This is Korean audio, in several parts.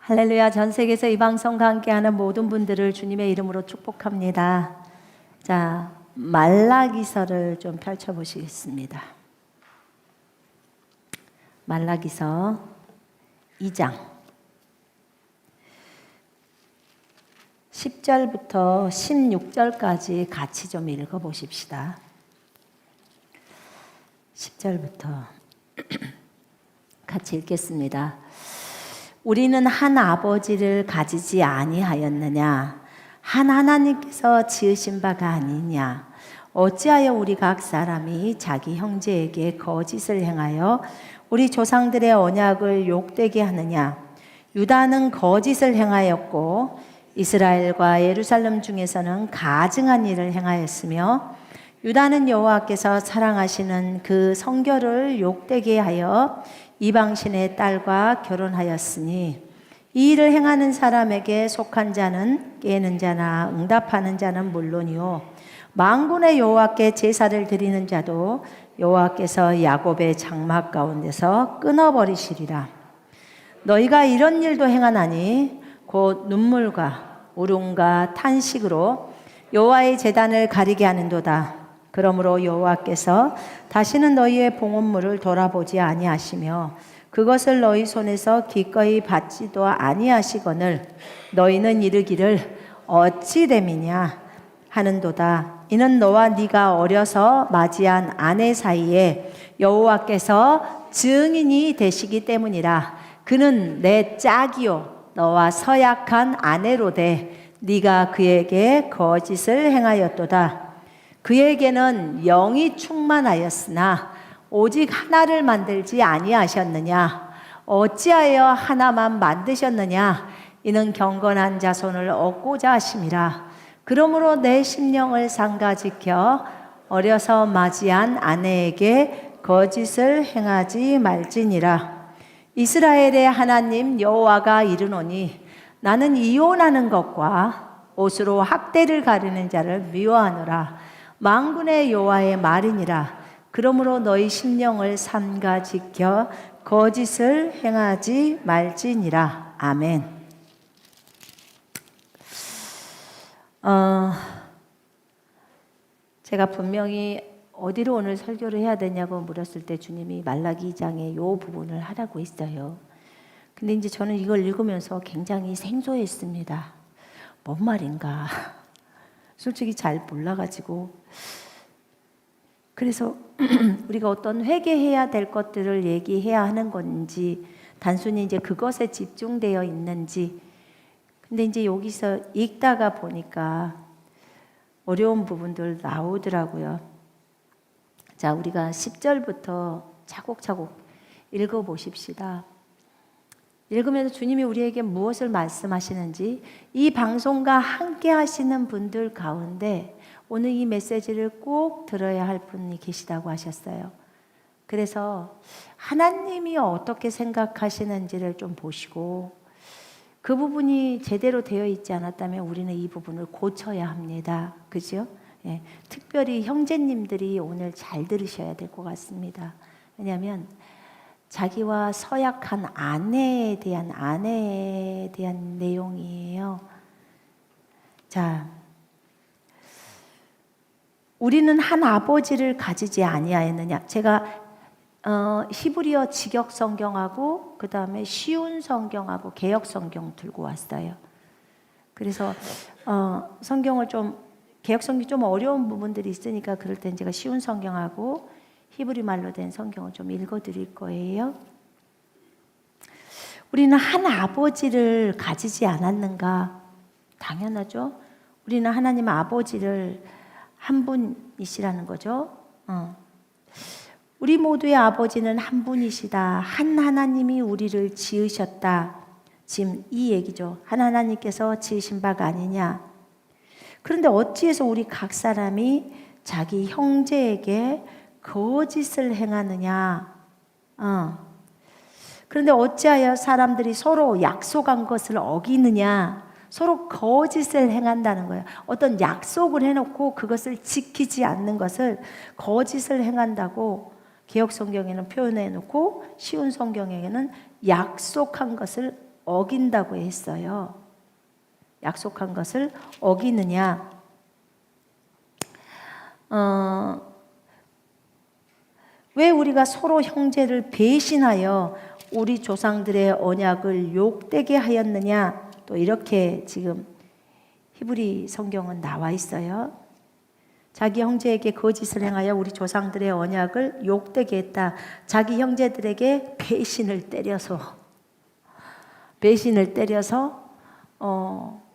할렐루야. 전 세계에서 이 방송과 함께하는 모든 분들을 주님의 이름으로 축복합니다. 자, 말라기서를 좀 펼쳐보시겠습니다. 말라기서 2장 10절부터 16절까지 같이 좀 읽어보십시다. 10절부터 같이 읽겠습니다. 우리는 한 아버지를 가지지 아니하였느냐? 한 하나님께서 지으신 바가 아니냐? 어찌하여 우리 각 사람이 자기 형제에게 거짓을 행하여 우리 조상들의 언약을 욕되게 하느냐? 유다는 거짓을 행하였고 이스라엘과 예루살렘 중에서는 가증한 일을 행하였으며 유다는 여호와께서 사랑하시는 그 성결을 욕되게 하여 이방신의 딸과 결혼하였으니 이 일을 행하는 사람에게 속한 자는 깨는 자나 응답하는 자는 물론이요 만군의 여호와께 제사를 드리는 자도 여호와께서 야곱의 장막 가운데서 끊어버리시리라. 너희가 이런 일도 행하나니 곧 눈물과 울음과 탄식으로 여호와의 제단을 가리게 하는도다. 그러므로 여호와께서 다시는 너희의 봉헌물을 돌아보지 아니하시며 그것을 너희 손에서 기꺼이 받지도 아니하시거늘 너희는 이르기를 어찌 됨이냐 하는도다. 이는 너와 네가 어려서 맞이한 아내 사이에 여호와께서 증인이 되시기 때문이라. 그는 내 짝이요 너와 서약한 아내로되 네가 그에게 거짓을 행하였도다. 그에게는 영이 충만하였으나 오직 하나를 만들지 아니하셨느냐? 어찌하여 하나만 만드셨느냐? 이는 경건한 자손을 얻고자 하심이라. 그러므로 내 심령을 삼가지켜 어려서 맞이한 아내에게 거짓을 행하지 말지니라. 이스라엘의 하나님 여호와가 이르노니 나는 이혼하는 것과 옷으로 학대를 가리는 자를 미워하노라. 만군의 여호와의 말이니라. 그러므로 너희 심령을 삼가 지켜 거짓을 행하지 말지니라. 아멘. 제가 분명히 어디로 오늘 설교를 해야 되냐고 물었을 때 주님이 말라기 2장의 이 부분을 하라고 했어요. 근데 이제 저는 이걸 읽으면서 굉장히 생소했습니다. 뭔 말인가? 솔직히 잘 몰라가지고. 그래서 우리가 어떤 회개해야 될 것들을 얘기해야 하는 건지, 단순히 이제 그것에 집중되어 있는지. 근데 이제 여기서 읽다가 보니까 어려운 부분들 나오더라고요. 자, 우리가 10절부터 차곡차곡 읽어보십시다. 읽으면서 주님이 우리에게 무엇을 말씀하시는지, 이 방송과 함께 하시는 분들 가운데 오늘 이 메시지를 꼭 들어야 할 분이 계시다고 하셨어요. 그래서 하나님이 어떻게 생각하시는지를 좀 보시고 그 부분이 제대로 되어 있지 않았다면 우리는 이 부분을 고쳐야 합니다. 그죠? 예, 특별히 형제님들이 오늘 잘 들으셔야 될 것 같습니다. 왜냐하면 자기와 서약한 아내에 대한 내용이에요. 자, 우리는 한 아버지를 가지지 아니하였느냐. 제가 히브리어 직역 성경하고 그 다음에 쉬운 성경하고 개역 성경 들고 왔어요. 그래서 성경을 좀 개역 성경이 좀 어려운 부분들이 있으니까 그럴 땐 제가 쉬운 성경하고 히브리 말로 된 성경을 좀 읽어드릴 거예요. 우리는 한 아버지를 가지지 않았는가? 당연하죠. 우리는 하나님 아버지를 한 분이시라는 거죠. 우리 모두의 아버지는 한 분이시다. 한 하나님이 우리를 지으셨다. 지금 이 얘기죠. 한 하나님께서 지으신 바가 아니냐. 그런데 어찌해서 우리 각 사람이 자기 형제에게 거짓을 행하느냐. 그런데 어찌하여 사람들이 서로 약속한 것을 어기느냐. 서로 거짓을 행한다는 거예요. 어떤 약속을 해놓고 그것을 지키지 않는 것을 거짓을 행한다고 개역 성경에는 표현해 놓고 쉬운 성경에는 약속한 것을 어긴다고 했어요. 약속한 것을 어기느냐? 왜 우리가 서로 형제를 배신하여 우리 조상들의 언약을 욕되게 하였느냐? 또 이렇게 지금 히브리 성경은 나와 있어요. 자기 형제에게 거짓을 행하여 우리 조상들의 언약을 욕되게 했다. 자기 형제들에게 배신을 때려서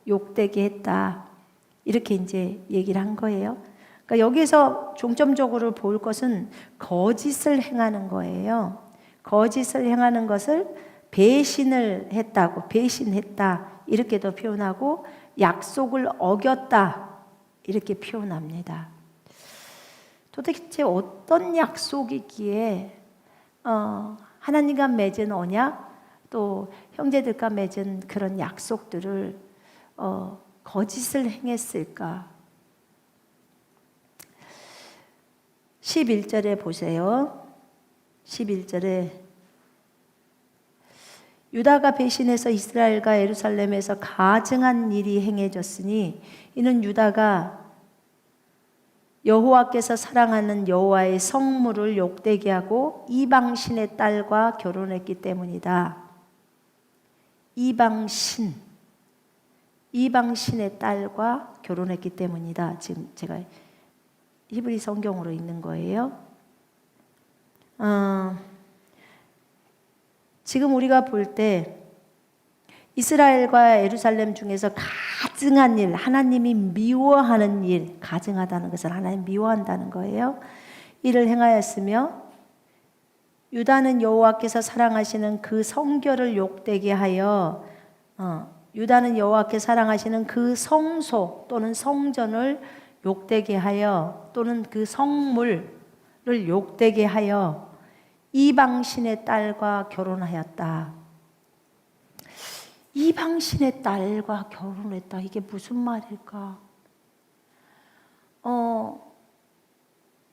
욕되게 했다. 이렇게 이제 얘기를 한 거예요. 그러니까 여기서 중점적으로 볼 것은 거짓을 행하는 거예요. 거짓을 행하는 것을 배신을 했다고, 배신했다 이렇게도 표현하고, 약속을 어겼다 이렇게 표현합니다. 도대체 어떤 약속이기에 하나님과 맺은 언약, 또 형제들과 맺은 그런 약속들을 거짓을 행했을까? 11절에 보세요. 11절에 유다가 배신해서 이스라엘과 예루살렘에서 가증한 일이 행해졌으니 이는 유다가 여호와께서 사랑하는 여호와의 성물을 욕되게 하고 이방신의 딸과 결혼했기 때문이다. 이방신의 딸과 결혼했기 때문이다. 지금 제가 히브리 성경으로 읽는 거예요. 지금 우리가 볼 때 이스라엘과 예루살렘 중에서 가증한 일, 하나님이 미워하는 일, 가증하다는 것은 하나님 미워한다는 거예요. 이를 행하였으며 유다는 여호와께서 사랑하시는 그 성결을 욕되게 하여 유다는 여호와께서 사랑하시는 그 성소 또는 성전을 욕되게 하여 또는 그 성물을 욕되게 하여 이방신의 딸과 결혼하였다. 이방신의 딸과 결혼했다. 이게 무슨 말일까?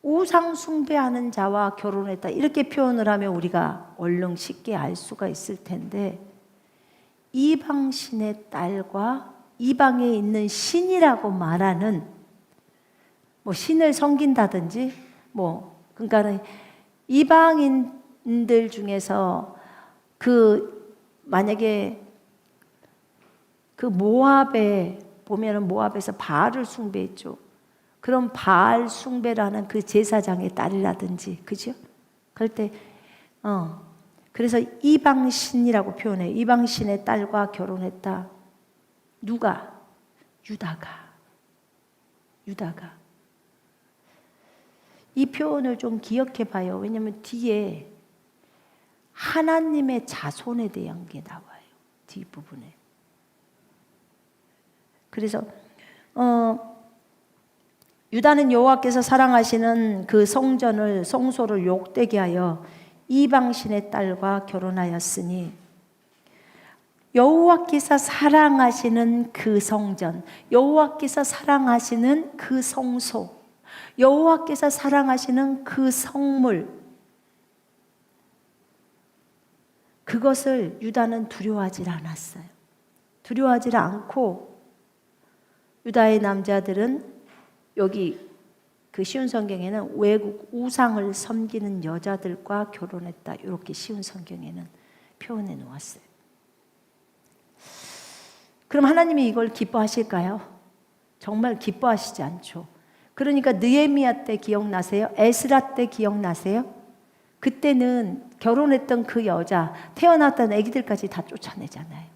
우상 숭배하는 자와 결혼했다. 이렇게 표현을 하면 우리가 얼른 쉽게 알 수가 있을 텐데, 이방신의 딸과 이방에 있는 신이라고 말하는 뭐 신을 섬긴다든지 그러니까 이방인들 중에서 만약에 모압에 보면은 모압에서 바알을 숭배했죠. 그럼 바알 숭배라는 그 제사장의 딸이라든지, 그죠? 그럴 때 그래서 이방신이라고 표현해요. 이방신의 딸과 결혼했다. 누가? 유다가. 이 표현을 좀 기억해 봐요. 왜냐하면 뒤에 하나님의 자손에 대한 게 나와요. 뒷부분에. 그래서 유다는 여호와께서 사랑하시는 그 성소를 욕되게 하여 이방신의 딸과 결혼하였으니, 여호와께서 사랑하시는 그 성전, 여호와께서 사랑하시는 그 성소, 여호와께서 사랑하시는 그 성물, 그것을 유다는 두려워하지 않았어요. 두려워하지 않고 유다의 남자들은 여기 그 쉬운 성경에는 외국 우상을 섬기는 여자들과 결혼했다. 이렇게 쉬운 성경에는 표현해 놓았어요. 그럼 하나님이 이걸 기뻐하실까요? 정말 기뻐하시지 않죠. 그러니까 느헤미야 때 기억나세요? 에스라 때 기억나세요? 그때는 결혼했던 그 여자, 태어났던 아기들까지 다 쫓아내잖아요.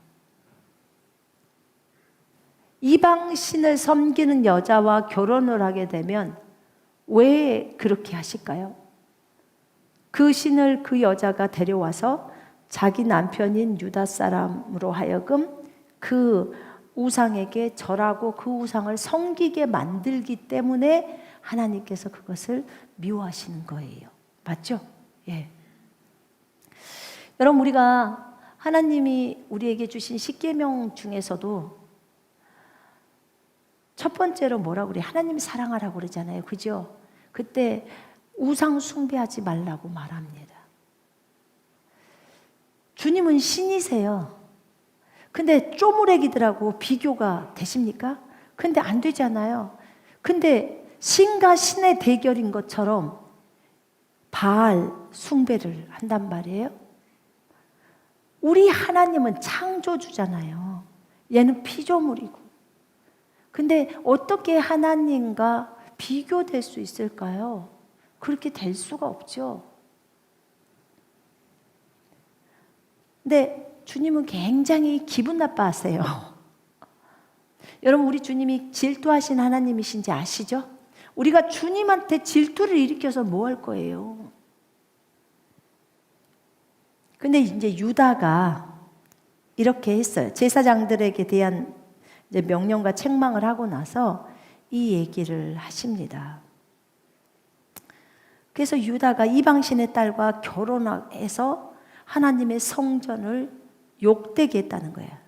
이방 신을 섬기는 여자와 결혼을 하게 되면 왜 그렇게 하실까요? 그 신을 그 여자가 데려와서 자기 남편인 유다 사람으로 하여금 그 우상에게 절하고 그 우상을 섬기게 만들기 때문에 하나님께서 그것을 미워하시는 거예요. 맞죠? 예. 여러분, 우리가 하나님이 우리에게 주신 십계명 중에서도 첫 번째로 뭐라고 그래요? 하나님 사랑하라고 그러잖아요. 그죠? 그때 우상 숭배하지 말라고 말합니다. 주님은 신이세요. 근데 쪼무레기들하고 비교가 되십니까? 근데 안 되잖아요. 근데 신과 신의 대결인 것처럼 바알 숭배를 한단 말이에요. 우리 하나님은 창조주잖아요. 얘는 피조물이고. 근데 어떻게 하나님과 비교될 수 있을까요? 그렇게 될 수가 없죠. 근데 주님은 굉장히 기분 나빠하세요. 여러분, 우리 주님이 질투하신 하나님이신지 아시죠? 우리가 주님한테 질투를 일으켜서 뭐 할 거예요? 근데 이제 유다가 이렇게 했어요. 제사장들에게 대한 이제 명령과 책망을 하고 나서 이 얘기를 하십니다. 그래서 유다가 이방신의 딸과 결혼해서 하나님의 성전을 욕되게 했다는 거예요.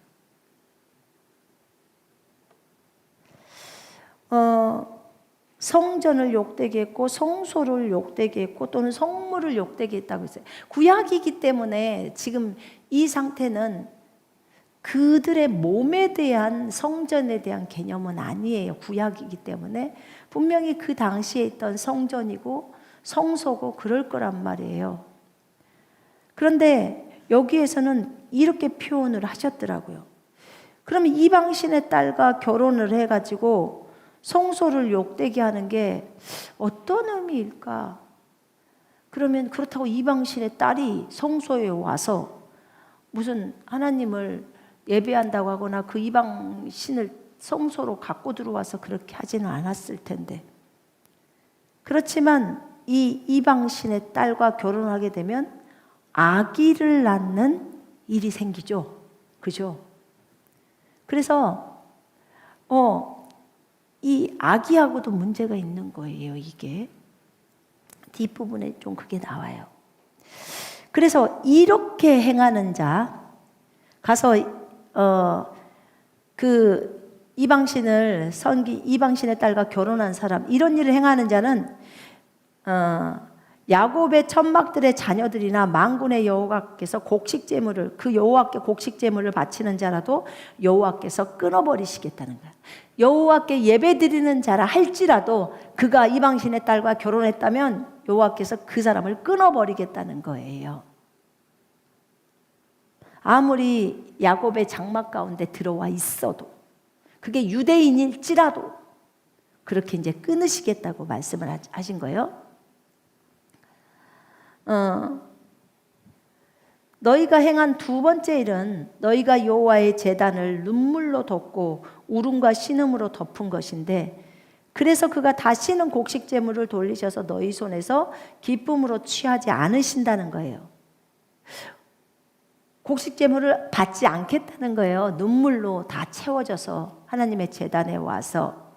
성전을 욕되게 했고 성소를 욕되게 했고 또는 성물을 욕되게 했다고 했어요. 구약이기 때문에 지금 이 상태는 그들의 몸에 대한 성전에 대한 개념은 아니에요. 구약이기 때문에 분명히 그 당시에 있던 성전이고 성소고 그럴 거란 말이에요. 그런데 여기에서는 이렇게 표현을 하셨더라고요. 그러면 이방신의 딸과 결혼을 해가지고 성소를 욕되게 하는 게 어떤 의미일까? 그러면 그렇다고 이방신의 딸이 성소에 와서 무슨 하나님을 예배한다고 하거나 그 이방신을 성소로 갖고 들어와서 그렇게 하지는 않았을 텐데. 그렇지만 이 이방신의 딸과 결혼하게 되면 아기를 낳는 일이 생기죠. 그죠? 그래서 이 아기하고도 문제가 있는 거예요. 이게 뒷부분에 좀 그게 나와요. 그래서 이렇게 행하는 자 가서 그 이방신의 딸과 결혼한 사람, 이런 일을 행하는 자는 야곱의 천막들의 자녀들이나 만군의 여호와께서 곡식제물을, 그 여호와께 곡식제물을 바치는 자라도 여호와께서 끊어버리시겠다는 거야. 여호와께 예배드리는 자라 할지라도 그가 이방신의 딸과 결혼했다면 여호와께서 그 사람을 끊어버리겠다는 거예요. 아무리 야곱의 장막 가운데 들어와 있어도, 그게 유대인일지라도 그렇게 이제 끊으시겠다고 말씀을 하신 거예요. 너희가 행한 두 번째 일은 너희가 여호와의 제단을 눈물로 덮고 울음과 신음으로 덮은 것인데, 그래서 그가 다시는 곡식 제물을 돌리셔서 너희 손에서 기쁨으로 취하지 않으신다는 거예요. 곡식 제물을 받지 않겠다는 거예요. 눈물로 다 채워져서 하나님의 제단에 와서.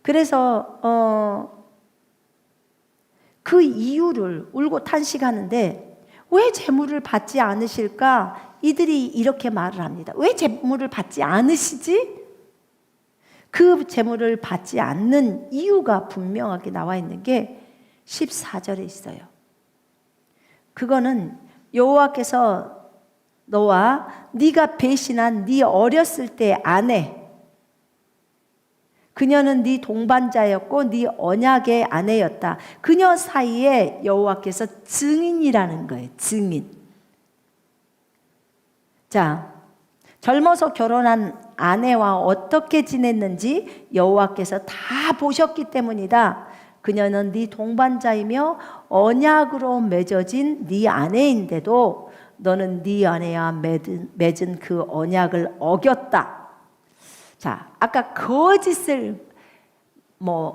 그래서 그 이유를 울고 탄식하는데, 왜 제물을 받지 않으실까? 이들이 이렇게 말을 합니다. 왜 제물을 받지 않으시지? 그 제물을 받지 않는 이유가 분명하게 나와 있는 게 14절에 있어요. 그거는 여호와께서 너와 네가 배신한 네 어렸을 때 아내, 그녀는 네 동반자였고 네 언약의 아내였다. 그녀 사이에 여호와께서 증인이라는 거예요. 증인. 자, 젊어서 결혼한 아내와 어떻게 지냈는지 여호와께서 다 보셨기 때문이다. 그녀는 네 동반자이며 언약으로 맺어진 네 아내인데도 너는 네 아내와 맺은 그 언약을 어겼다. 자, 아까 거짓을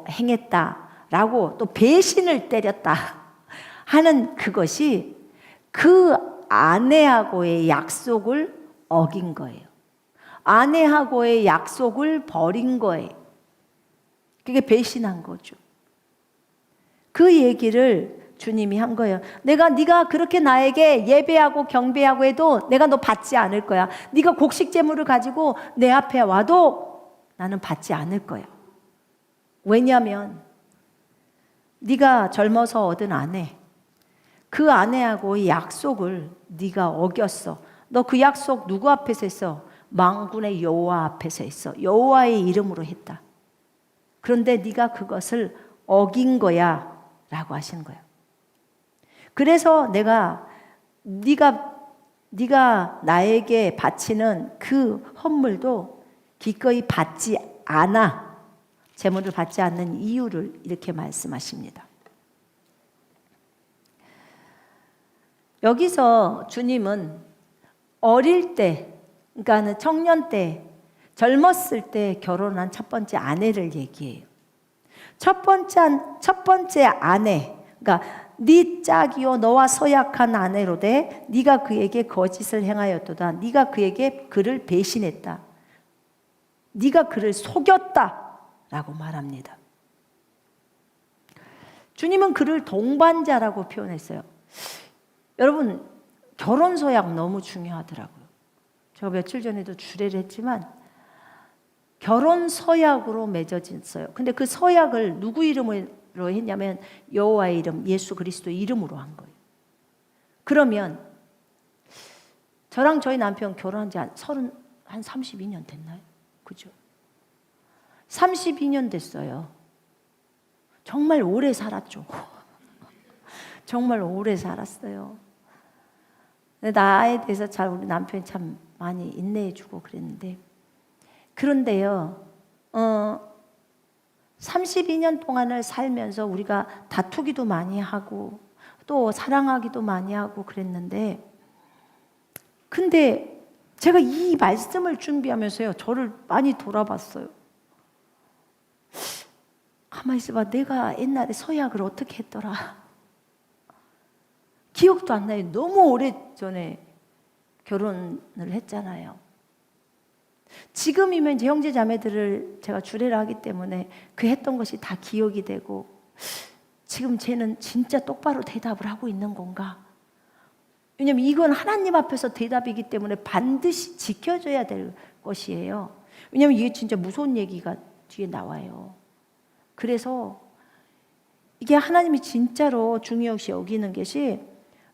행했다라고 또 배신을 때렸다 하는 그것이 그 아내하고의 약속을 어긴 거예요. 아내하고의 약속을 버린 거예요. 그게 배신한 거죠. 그 얘기를 주님이 한 거예요. 네가 그렇게 나에게 예배하고 경배하고 해도 내가 너 받지 않을 거야. 네가 곡식 제물을 가지고 내 앞에 와도 나는 받지 않을 거야. 왜냐하면 네가 젊어서 얻은 아내, 그 아내하고의 약속을 네가 어겼어. 너 그 약속 누구 앞에서 했어? 만군의 여호와 앞에서 했어. 여호와의 이름으로 했다. 그런데 네가 그것을 어긴 거야 라고 하시는 거예요. 그래서 네가 나에게 바치는 그 헌물도 기꺼이 받지 않아. 제물을 받지 않는 이유를 이렇게 말씀하십니다. 여기서 주님은 어릴 때, 그러니까 청년 때, 젊었을 때 결혼한 첫 번째 아내를 얘기해요. 첫 번째 아내, 그러니까 네 짝이요 너와 서약한 아내로되 네가 그에게 거짓을 행하였도다. 네가 그를 배신했다. 네가 그를 속였다 라고 말합니다. 주님은 그를 동반자라고 표현했어요. 여러분, 결혼 서약 너무 중요하더라고요. 제가 며칠 전에도 주례를 했지만 결혼 서약으로 맺어졌어요. 근데 그 서약을 누구 이름으로 했냐면 여호와의 이름, 예수 그리스도 이름으로 한 거예요. 그러면 저랑 저희 남편 결혼한 지 한 32년 됐나요? 그죠? 32년 됐어요. 정말 오래 살았죠. 정말 오래 살았어요. 나에 대해서 잘 우리 남편이 참 많이 인내해주고 그랬는데, 그런데요, 32년 동안을 살면서 우리가 다투기도 많이 하고 또 사랑하기도 많이 하고 그랬는데, 근데 제가 이 말씀을 준비하면서요, 저를 많이 돌아봤어요. 가만히 있어봐, 내가 옛날에 서약을 어떻게 했더라? 기억도 안 나요. 너무 오래전에 결혼을 했잖아요. 지금이면 이제 형제 자매들을 제가 주례를 하기 때문에 그 했던 것이 다 기억이 되고, 지금 쟤는 진짜 똑바로 대답을 하고 있는 건가? 왜냐면 이건 하나님 앞에서 대답이기 때문에 반드시 지켜줘야 될 것이에요. 왜냐면 이게 진짜 무서운 얘기가 뒤에 나와요. 그래서 이게 하나님이 진짜로 중요시 여기는 것이,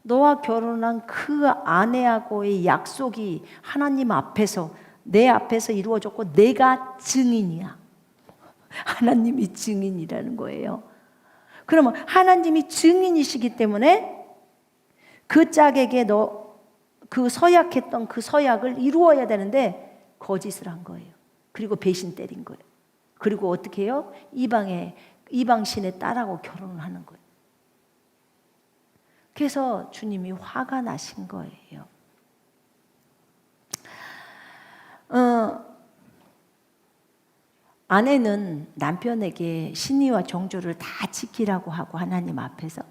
너와 결혼한 그 아내하고의 약속이 하나님 앞에서, 내 앞에서 이루어졌고 내가 증인이야. 하나님이 증인이라는 거예요. 그러면 하나님이 증인이시기 때문에 그 짝에게 너 그 서약했던 그 서약을 이루어야 되는데 거짓을 한 거예요. 그리고 배신 때린 거예요. 그리고 어떻게 해요? 이방 신의 딸하고 결혼을 하는 거예요. 그래서 주님이 화가 나신 거예요. 아내는 남편에게 신의와 정조를 다 지키라고 하고, 하나님 앞에서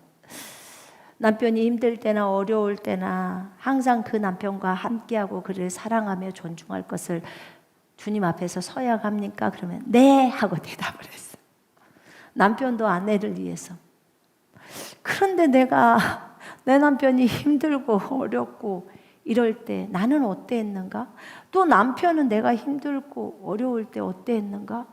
남편이 힘들 때나 어려울 때나 항상 그 남편과 함께하고 그를 사랑하며 존중할 것을 주님 앞에서 서약합니까? 그러면 네 하고 대답을 했어요. 남편도 아내를 위해서. 그런데 내가 내 남편이 힘들고 어렵고 이럴 때 나는 어땠는가? 또 남편은 내가 힘들고 어려울 때 어땠는가?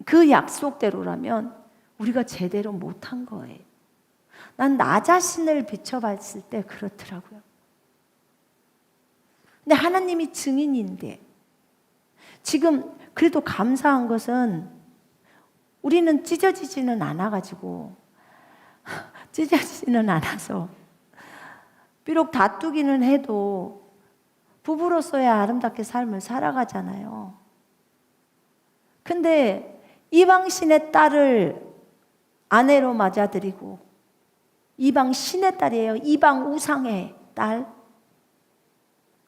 그 약속대로라면 우리가 제대로 못한 거예요. 난 나 자신을 비춰봤을 때 그렇더라고요. 근데 하나님이 증인인데, 지금 그래도 감사한 것은 우리는 찢어지지는 않아가지고, 찢어지지는 않아서 비록 다투기는 해도 부부로서야 아름답게 삶을 살아가잖아요. 근데 이방 신의 딸을 아내로 맞아들이고, 이방 신의 딸이에요. 이방 우상의 딸.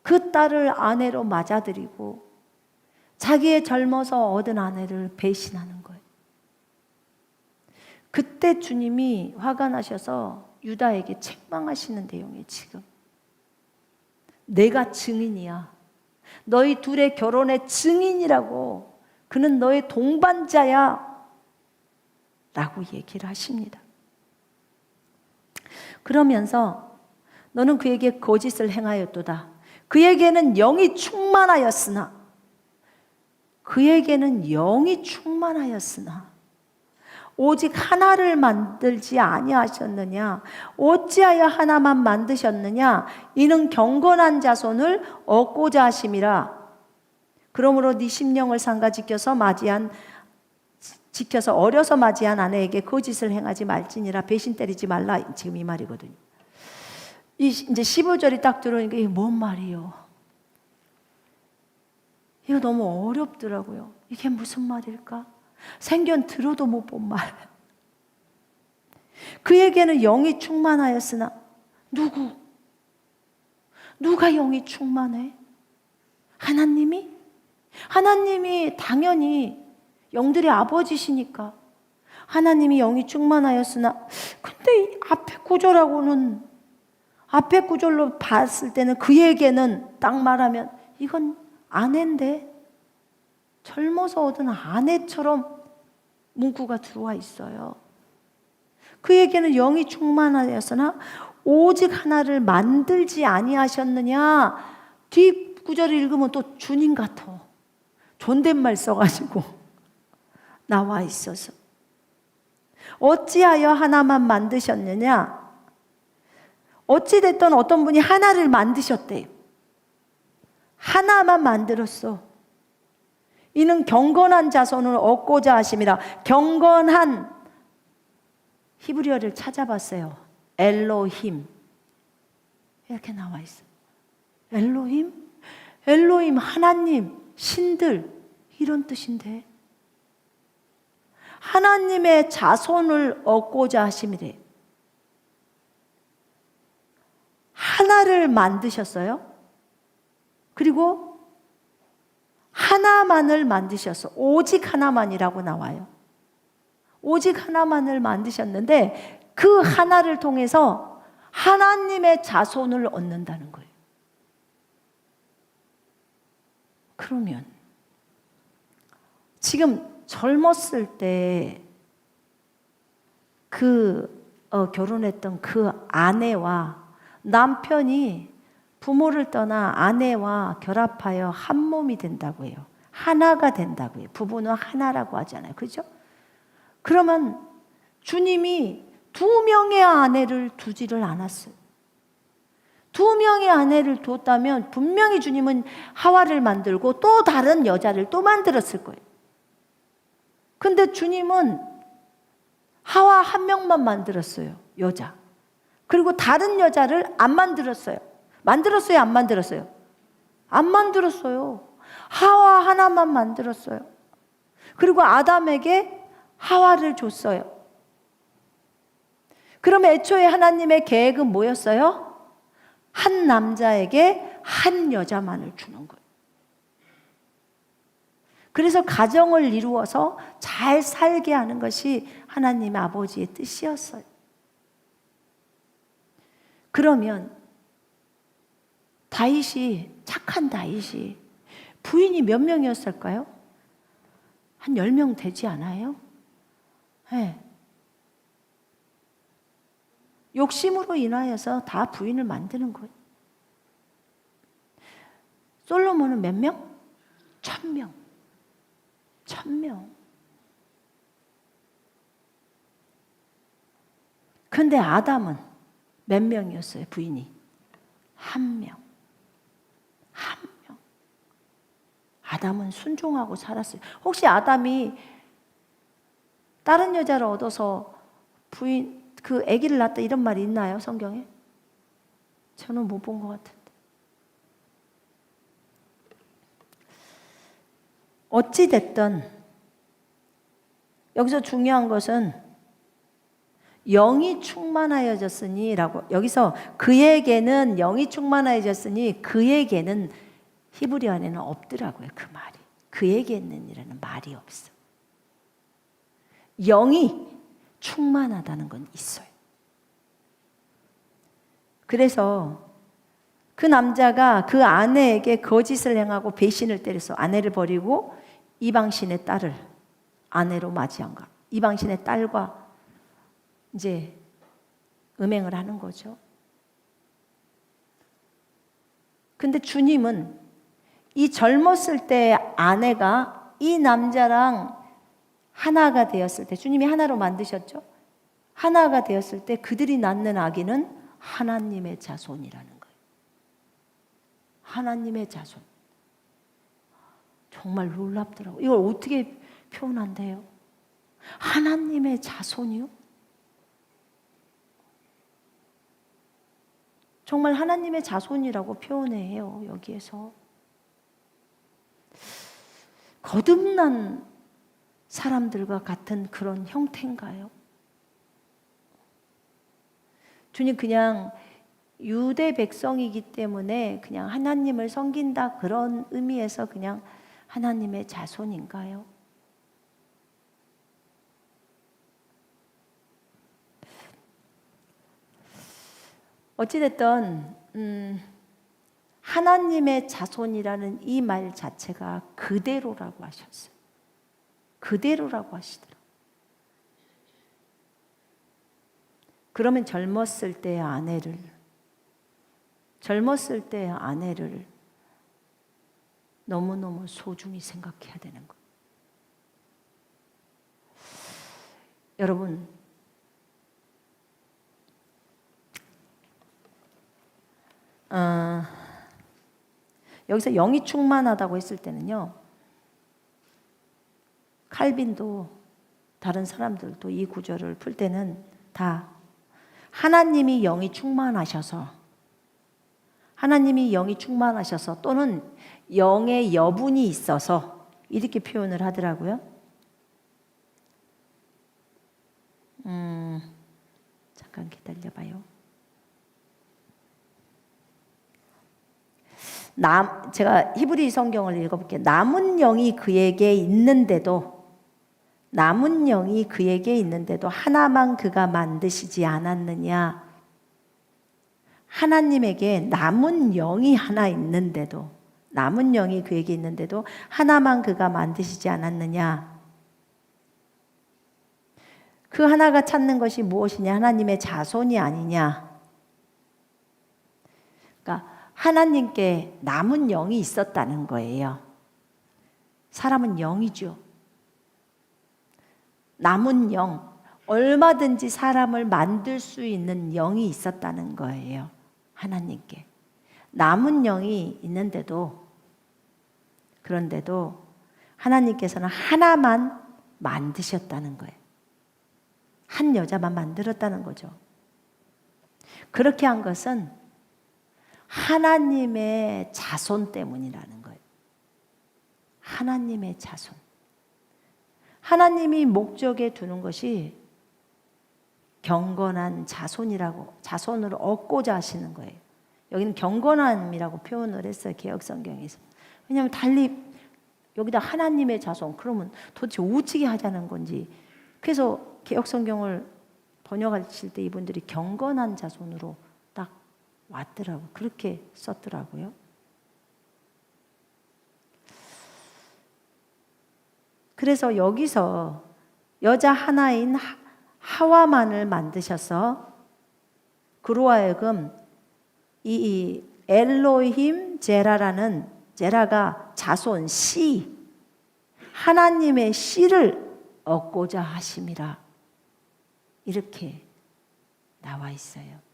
그 딸을 아내로 맞아들이고 자기의 젊어서 얻은 아내를 배신하는 거예요. 그때 주님이 화가 나셔서 유다에게 책망하시는 내용이에요. 지금 내가 증인이야. 너희 둘의 결혼의 증인이라고. 그는 너의 동반자야 라고 얘기를 하십니다. 그러면서 너는 그에게 거짓을 행하였도다. 그에게는 영이 충만하였으나 오직 하나를 만들지 아니하셨느냐? 어찌하여 하나만 만드셨느냐? 이는 경건한 자손을 얻고자 하심이라. 그러므로 네 심령을 삼가 지켜서 어려서 맞이한 아내에게 거짓을 행하지 말지니라. 배신 때리지 말라. 지금 이 말이거든요. 이제 15절이 딱 들어오니까 이게 뭔 말이요? 이거 너무 어렵더라고요. 이게 무슨 말일까? 생전 들어도 못 본 말. 그에게는 영이 충만하였으나 누가 영이 충만해? 하나님이? 하나님이 당연히 영들의 아버지시니까 하나님이 영이 충만하였으나, 근데 이 앞에 구절로 봤을 때는 그에게는 딱 말하면 이건 아내인데, 젊어서 얻은 아내처럼 문구가 들어와 있어요. 그에게는 영이 충만하였으나 오직 하나를 만들지 아니하셨느냐. 뒷 구절을 읽으면 또 주님 같아. 존댓말 써가지고 나와 있어서 어찌하여 하나만 만드셨느냐. 어찌됐든 어떤 분이 하나를 만드셨대요. 하나만 만들었어. 이는 경건한 자손을 얻고자 하심이라. 경건한, 히브리어를 찾아봤어요. 엘로힘 이렇게 나와 있어. 엘로힘 하나님, 신들, 이런 뜻인데 하나님의 자손을 얻고자 하심이래. 하나를 만드셨어요. 그리고 하나만을 만드셨어. 오직 하나만이라고 나와요. 오직 하나만을 만드셨는데 그 하나를 통해서 하나님의 자손을 얻는다는 거예요. 그러면 지금 젊었을 때 결혼했던 그 아내와 남편이 부모를 떠나 아내와 결합하여 한 몸이 된다고 해요. 하나가 된다고 해요. 부부는 하나라고 하잖아요. 그죠? 그러면 주님이 2명의 아내를 두지를 않았어요. 2명의 아내를 뒀다면 분명히 주님은 하와를 만들고 또 다른 여자를 또 만들었을 거예요. 근데 주님은 하와 1명만 만들었어요. 여자. 그리고 다른 여자를 안 만들었어요. 만들었어요? 안 만들었어요? 안 만들었어요. 하와 하나만 만들었어요. 그리고 아담에게 하와를 줬어요. 그럼 애초에 하나님의 계획은 뭐였어요? 한 남자에게 한 여자만을 주는 거예요. 그래서 가정을 이루어서 잘 살게 하는 것이 하나님 아버지의 뜻이었어요. 그러면 착한 다윗이 부인이 몇 명이었을까요? 한 10명 되지 않아요? 네. 욕심으로 인하여서 다 부인을 만드는 거예요. 솔로몬은 몇 명? 1000명. 1000명. 근데 아담은 몇 명이었어요, 부인이? 1명. 1명. 아담은 순종하고 살았어요. 혹시 아담이 다른 여자를 얻어서 그 아기를 낳았다 이런 말이 있나요, 성경에? 저는 못 본 것 같은데. 어찌됐든 여기서 중요한 것은 영이 충만하여졌으니 라고, 여기서 그에게는 영이 충만하여졌으니 그에게는 히브리 안에는 없더라고요. 그 말이. 그에게는 이라는 말이 없어. 영이 충만하다는 건 있어요. 그래서 그 남자가 그 아내에게 거짓을 행하고 배신을 때려서 아내를 버리고 이방신의 딸을 아내로 맞이한 거. 이방신의 딸과 이제 음행을 하는 거죠. 근데 주님은 이 젊었을 때 아내가 이 남자랑 하나가 되었을 때, 주님이 하나로 만드셨죠? 하나가 되었을 때 그들이 낳는 아기는 하나님의 자손이라는 거예요. 하나님의 자손. 정말 놀랍더라고요. 이걸 어떻게 표현한대요? 하나님의 자손이요? 정말 하나님의 자손이라고 표현해요, 여기에서. 거듭난 사람들과 같은 그런 형태인가요? 주님 그냥 유대 백성이기 때문에 그냥 하나님을 섬긴다 그런 의미에서 그냥 하나님의 자손인가요? 어찌됐든 하나님의 자손이라는 이 말 자체가 그대로라고 하셨어요. 그대로라고 하시더라고요. 그러면 젊었을 때의 아내를 너무너무 소중히 생각해야 되는 거예요. 여러분, 여기서 영이 충만하다고 했을 때는요, 칼빈도 다른 사람들도 이 구절을 풀 때는 다 하나님이 영이 충만하셔서 또는 영의 여분이 있어서 이렇게 표현을 하더라고요. 잠깐 기다려봐요. 제가 히브리 성경을 읽어볼게요. 남은 영이 그에게 있는데도 하나만 그가 만드시지 않았느냐. 하나님에게 남은 영이 그에게 있는데도 하나만 그가 만드시지 않았느냐. 그 하나가 찾는 것이 무엇이냐? 하나님의 자손이 아니냐. 그러니까 하나님께 남은 영이 있었다는 거예요. 사람은 영이죠. 남은 영, 얼마든지 사람을 만들 수 있는 영이 있었다는 거예요. 하나님께. 남은 영이 있는데도, 그런데도 하나님께서는 하나만 만드셨다는 거예요. 한 여자만 만들었다는 거죠. 그렇게 한 것은 하나님의 자손 때문이라는 거예요. 하나님의 자손. 하나님이 목적에 두는 것이 경건한 자손으로 얻고자 하시는 거예요. 여기는 경건함이라고 표현을 했어요, 개역성경에서. 왜냐하면 달리 여기다 하나님의 자손, 그러면 도대체 어떻게 하자는 건지. 그래서 개역성경을 번역하실 때 이분들이 경건한 자손으로 딱 왔더라고요. 그렇게 썼더라고요. 그래서 여기서 여자 하나인 하와만을 만드셔서 그로 하여금 이 엘로힘 제라가 자손 씨, 하나님의 씨를 얻고자 하심이라, 이렇게 나와 있어요.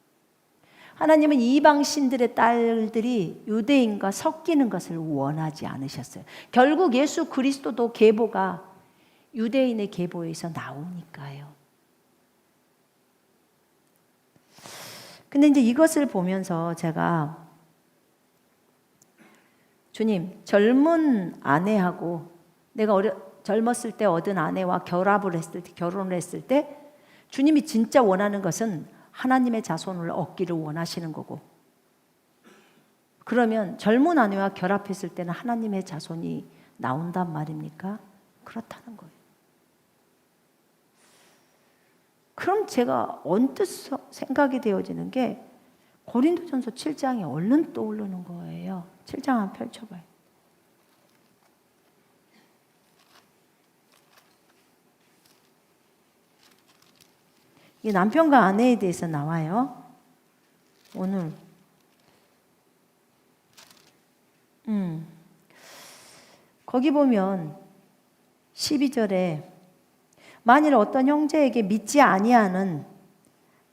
하나님은 이방 신들의 딸들이 유대인과 섞이는 것을 원하지 않으셨어요. 결국 예수 그리스도도 계보가 유대인의 계보에서 나오니까요. 근데 이제 이것을 보면서 제가 주님, 젊은 아내하고 내가 젊었을 때 얻은 아내와 결혼을 했을 때 주님이 진짜 원하는 것은 하나님의 자손을 얻기를 원하시는 거고, 그러면 젊은 아내와 결합했을 때는 하나님의 자손이 나온단 말입니까? 그렇다는 거예요. 그럼 제가 언뜻 생각이 되어지는 게 고린도전서 7장이 얼른 떠오르는 거예요. 7장 한번 펼쳐봐요. 이 남편과 아내에 대해서 나와요. 오늘 거기 보면 12절에 만일 어떤 형제에게 믿지 아니하는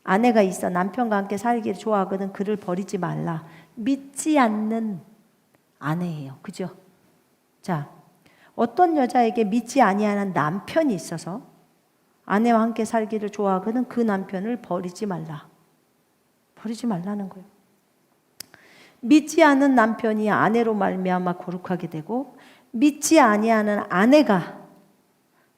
아내가 있어 남편과 함께 살기를 좋아하거든 그를 버리지 말라. 믿지 않는 아내예요. 그죠? 자, 어떤 여자에게 믿지 아니하는 남편이 있어서 아내와 함께 살기를 좋아하거든 그 남편을 버리지 말라. 버리지 말라는 거예요. 믿지 않는 남편이 아내로 말미암아 거룩하게 되고 믿지 아니하는 아내가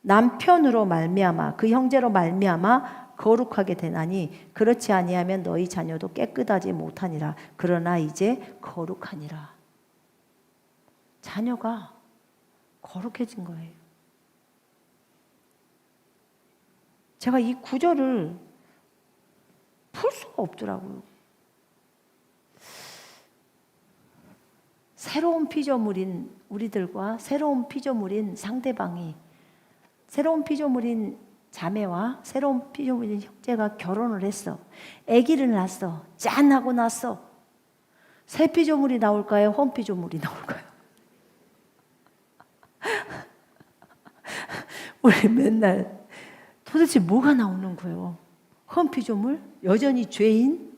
남편으로 말미암아 그 형제로 말미암아 거룩하게 되나니 그렇지 아니하면 너희 자녀도 깨끗하지 못하니라. 그러나 이제 거룩하니라. 자녀가 거룩해진 거예요. 제가 이 구절을 풀 수가 없더라고요. 새로운 피조물인 우리들과 새로운 피조물인 상대방이, 새로운 피조물인 자매와 새로운 피조물인 형제가 결혼을 했어. 아기를 낳았어. 짠 하고 낳았어. 새 피조물이 나올까요? 혼 피조물이 나올까요? 우리 맨날 도대체 뭐가 나오는 거예요? 혼 피조물? 여전히 죄인?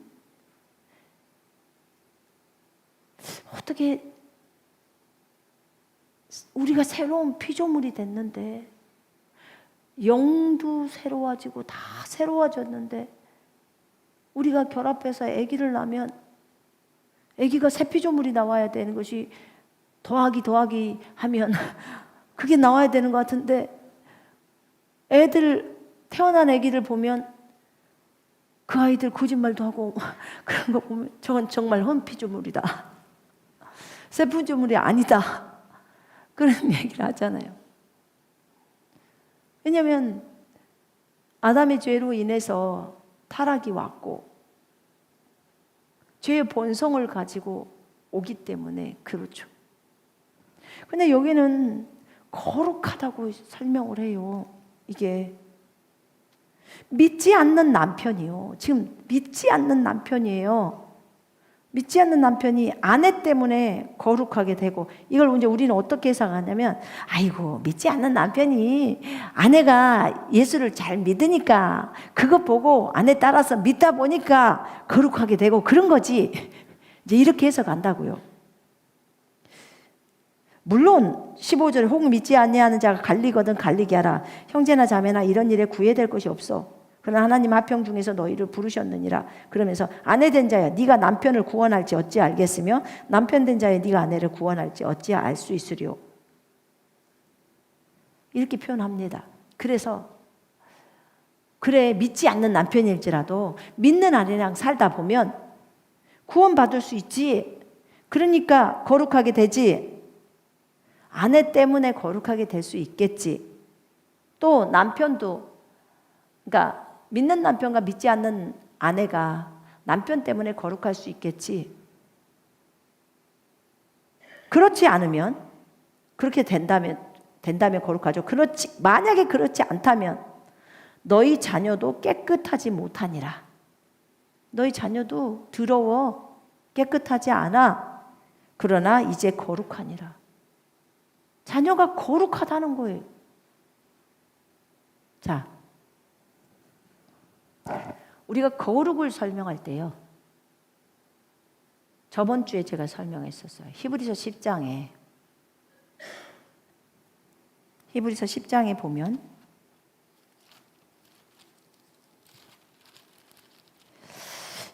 어떻게 우리가 새로운 피조물이 됐는데 영도 새로워지고 다 새로워졌는데 우리가 결합해서 아기를 낳으면 아기가 새 피조물이 나와야 되는 것이 더하기 하면 그게 나와야 되는 것 같은데 애들 태어난 아기를 보면 그 아이들 거짓말도 하고 그런 거 보면 저건 정말 혼 피조물이다. 새 피조물이 아니다. 그런 얘기를 하잖아요. 왜냐하면 아담의 죄로 인해서 타락이 왔고 죄의 본성을 가지고 오기 때문에 그렇죠. 근데 여기는 거룩하다고 설명을 해요. 이게 믿지 않는 남편이요. 지금 믿지 않는 남편이에요. 믿지 않는 남편이 아내 때문에 거룩하게 되고 이걸 이제 우리는 어떻게 해석하냐면 아이고 믿지 않는 남편이 아내가 예수를 잘 믿으니까 그것 보고 아내 따라서 믿다 보니까 거룩하게 되고 그런 거지. 이제 이렇게 해석한다고요. 물론 15절에 혹 믿지 아니하는 자가 갈리거든 갈리게 하라. 형제나 자매나 이런 일에 구애될 것이 없어. 그러나 하나님 화평 중에서 너희를 부르셨느니라. 그러면서 아내 된 자야 네가 남편을 구원할지 어찌 알겠으며 남편 된 자야 네가 아내를 구원할지 어찌 알 수 있으리요. 이렇게 표현합니다. 그래서 그래 믿지 않는 남편일지라도 믿는 아내랑 살다 보면 구원받을 수 있지. 그러니까 거룩하게 되지. 아내 때문에 거룩하게 될 수 있겠지. 또 남편도 그러니까 믿는 남편과 믿지 않는 아내가 남편 때문에 거룩할 수 있겠지. 그렇지 않으면 그렇게 된다면 거룩하죠. 그렇지 만약에 그렇지 않다면 너희 자녀도 깨끗하지 못하니라. 너희 자녀도 더러워 깨끗하지 않아. 그러나 이제 거룩하니라. 자녀가 거룩하다는 거예요. 자, 우리가 거룩을 설명할 때요. 저번 주에 제가 설명했었어요. 히브리서 10장에 보면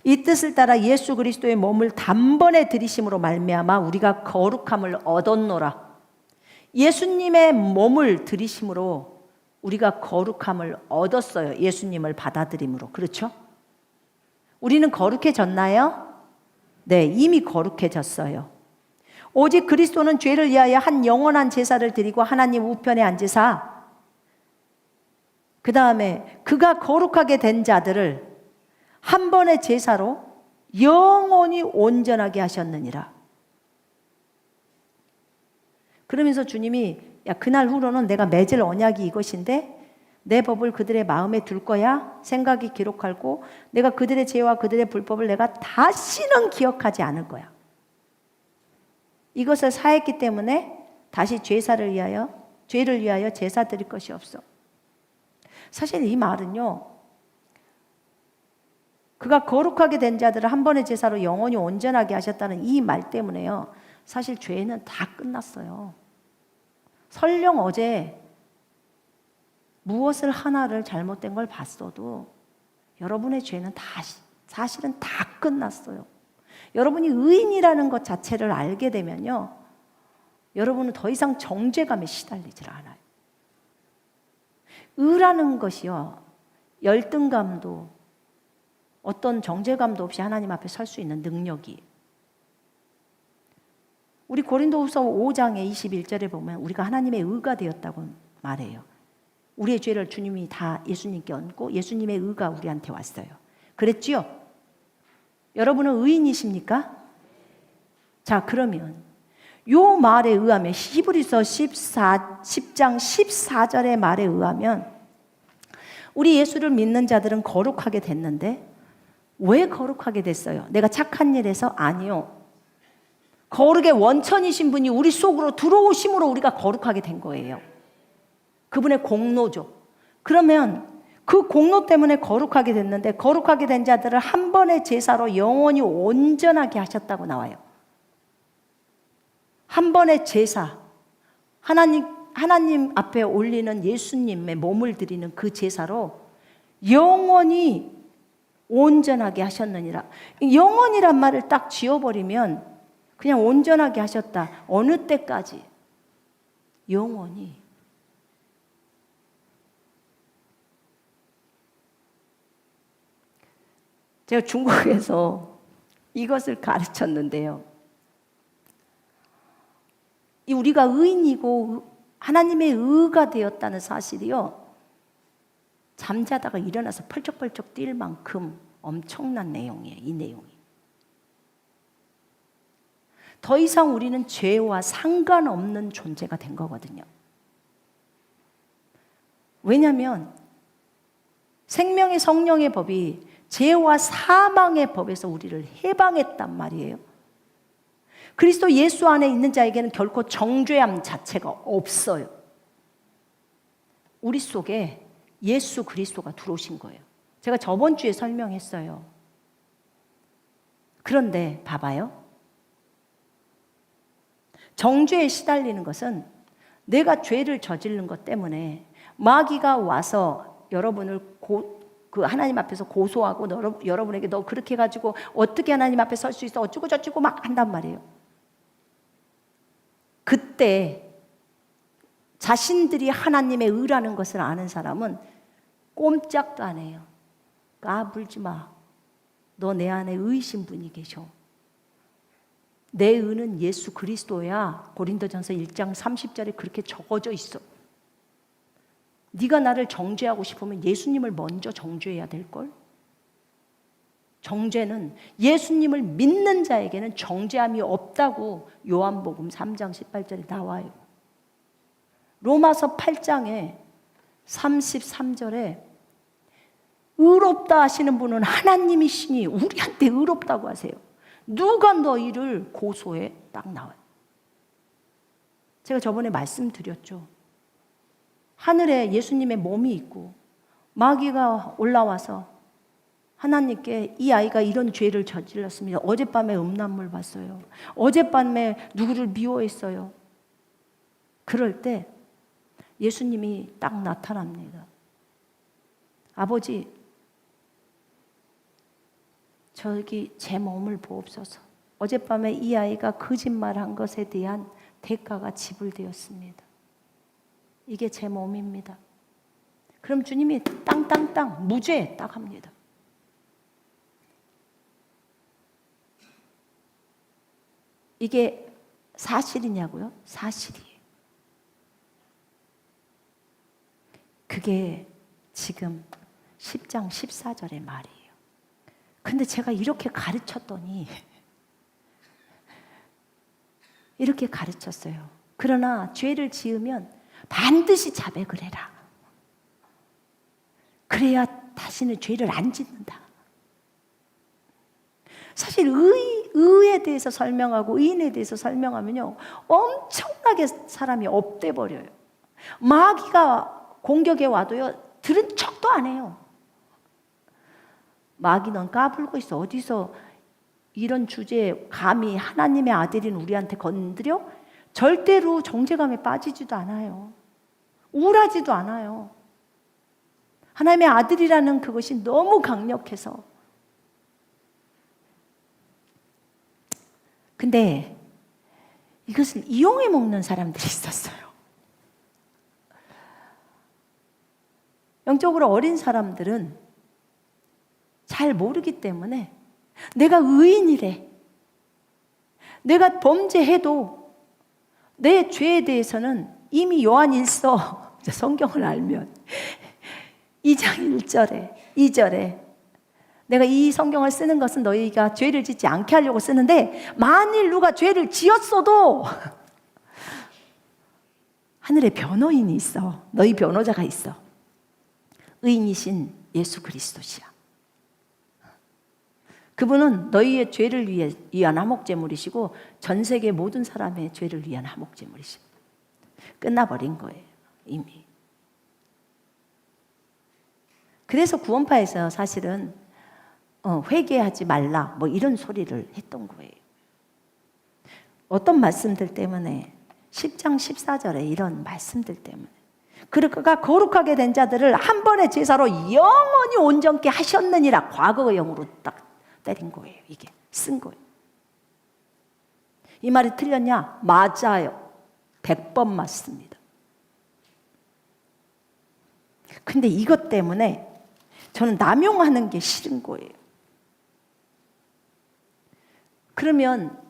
이 뜻을 따라 예수 그리스도의 몸을 단번에 들이심으로 말미암아 우리가 거룩함을 얻었노라. 예수님의 몸을 들이심으로 우리가 거룩함을 얻었어요. 예수님을 받아들임으로. 그렇죠? 우리는 거룩해졌나요? 네, 이미 거룩해졌어요. 오직 그리스도는 죄를 위하여 한 영원한 제사를 드리고 하나님 우편에 앉으사 그 다음에 그가 거룩하게 된 자들을 한 번의 제사로 영원히 온전하게 하셨느니라. 그러면서 주님이 야 그날 후로는 내가 맺을 언약이 이것인데 내 법을 그들의 마음에 둘 거야. 생각이 기록하고 내가 그들의 죄와 그들의 불법을 내가 다시는 기억하지 않을 거야. 이것을 사했기 때문에 다시 죄를 위하여 제사 드릴 것이 없어. 사실 이 말은요, 그가 거룩하게 된 자들을 한 번의 제사로 영원히 온전하게 하셨다는 이 말 때문에요, 사실 죄는 다 끝났어요. 설령 어제 무엇을 하나를 잘못된 걸 봤어도 여러분의 죄는 사실은 다 끝났어요. 여러분이 의인이라는 것 자체를 알게 되면요, 여러분은 더 이상 정죄감에 시달리질 않아요. 의라는 것이요, 열등감도 어떤 정죄감도 없이 하나님 앞에 설 수 있는 능력이. 우리 고린도후서 5장의 21절에 보면 우리가 하나님의 의가 되었다고 말해요. 우리의 죄를 주님이 다 예수님께 얹고 예수님의 의가 우리한테 왔어요. 그랬지요? 여러분은 의인이십니까? 자, 그러면 요 말에 의하면, 히브리서 10장 14절의 말에 의하면 우리 예수를 믿는 자들은 거룩하게 됐는데, 왜 거룩하게 됐어요? 내가 착한 일 해서? 아니요. 거룩의 원천이신 분이 우리 속으로 들어오심으로 우리가 거룩하게 된 거예요. 그분의 공로죠. 그러면 그 공로 때문에 거룩하게 됐는데, 거룩하게 된 자들을 한 번의 제사로 영원히 온전하게 하셨다고 나와요. 한 번의 제사, 하나님 앞에 올리는 예수님의 몸을 드리는 그 제사로 영원히 온전하게 하셨느니라. 영원이란 말을 딱 지워버리면 그냥 온전하게 하셨다. 어느 때까지? 영원히. 제가 중국에서 이것을 가르쳤는데요, 우리가 의인이고 하나님의 의가 되었다는 사실이요, 잠자다가 일어나서 펄쩍펄쩍 뛸 만큼 엄청난 내용이에요. 이 내용이. 더 이상 우리는 죄와 상관없는 존재가 된 거거든요. 왜냐하면 생명의 성령의 법이 죄와 사망의 법에서 우리를 해방했단 말이에요. 그리스도 예수 안에 있는 자에게는 결코 정죄함 자체가 없어요. 우리 속에 예수 그리스도가 들어오신 거예요. 제가 저번 주에 설명했어요. 그런데 봐봐요. 정죄에 시달리는 것은 내가 죄를 저지른 것 때문에 마귀가 와서 여러분을 그 하나님 앞에서 고소하고 여러분에게 너 그렇게 해가지고 어떻게 하나님 앞에 설 수 있어 어쩌고 저쩌고 막 한단 말이에요. 그때 자신들이 하나님의 의라는 것을 아는 사람은 꼼짝도 안 해요. 까불지 마. 너 내 안에 의이신 분이 계셔. 내 의는 예수 그리스도야. 고린도전서 1장 30절에 그렇게 적어져 있어. 네가 나를 정죄하고 싶으면 예수님을 먼저 정죄해야 될걸? 정죄는 예수님을 믿는 자에게는 정죄함이 없다고 요한복음 3장 18절에 나와요. 로마서 8장에 33절에 의롭다 하시는 분은 하나님이시니 우리한테 의롭다고 하세요. 누가 너희를 고소해? 딱 나와요. 제가 저번에 말씀드렸죠. 하늘에 예수님의 몸이 있고 마귀가 올라와서 하나님께 이 아이가 이런 죄를 저질렀습니다. 어젯밤에 음란물 봤어요. 어젯밤에 누구를 미워했어요. 그럴 때 예수님이 딱 나타납니다. 아버지, 저기 제 몸을 보옵소서. 어젯밤에 이 아이가 거짓말한 것에 대한 대가가 지불되었습니다. 이게 제 몸입니다. 그럼 주님이 땅땅땅 무죄 딱 합니다. 이게 사실이냐고요? 사실이에요. 그게 지금 10장 14절의 말이에요. 근데 제가 이렇게 가르쳤더니 이렇게 가르쳤어요. 그러나 죄를 지으면 반드시 자백을 해라. 그래야 다시는 죄를 안 짓는다. 사실 의에 대해서 설명하고 의인에 대해서 설명하면요, 엄청나게 사람이 업돼 버려요. 마귀가 공격에 와도요, 들은 척도 안 해요. 마귀 넌 까불고 있어. 어디서 이런 주제에 감히 하나님의 아들인 우리한테 건드려? 절대로 정죄감에 빠지지도 않아요. 우울하지도 않아요. 하나님의 아들이라는 그것이 너무 강력해서. 근데 이것을 이용해 먹는 사람들이 있었어요. 영적으로 어린 사람들은 잘 모르기 때문에 내가 의인이래, 내가 범죄해도 내 죄에 대해서는 이미 요한 1서 성경을 알면 2장 1절에 2절에 내가 이 성경을 쓰는 것은 너희가 죄를 짓지 않게 하려고 쓰는데 만일 누가 죄를 지었어도 하늘에 변호인이 있어. 너희 변호자가 있어. 의인이신 예수 그리스도시야. 그분은 너희의 죄를 위한 화목제물이시고 전 세계 모든 사람의 죄를 위한 화목제물이시고 끝나버린 거예요, 이미. 그래서 구원파에서 사실은 회개하지 말라 뭐 이런 소리를 했던 거예요. 어떤 말씀들 때문에 10장 14절에 이런 말씀들 때문에 그가 거룩하게 된 자들을 한 번의 제사로 영원히 온전케 하셨느니라 과거형으로 딱 때린 거예요. 이게 쓴 거예요. 이 말이 틀렸냐? 맞아요. 100번 맞습니다. 근데 이것 때문에 저는 남용하는 게 싫은 거예요. 그러면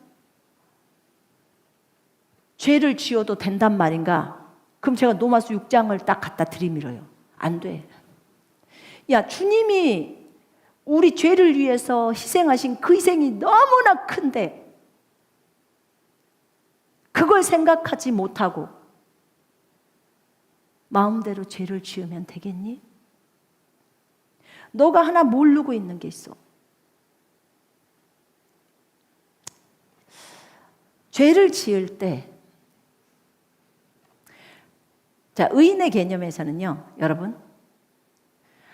죄를 지어도 된단 말인가? 그럼 제가 로마서 6장을 딱 갖다 들이밀어요. 안 돼. 야, 주님이 우리 죄를 위해서 희생하신 그 희생이 너무나 큰데 그걸 생각하지 못하고 마음대로 죄를 지으면 되겠니? 너가 하나 모르고 있는 게 있어. 죄를 지을 때, 자, 의인의 개념에서는요, 여러분,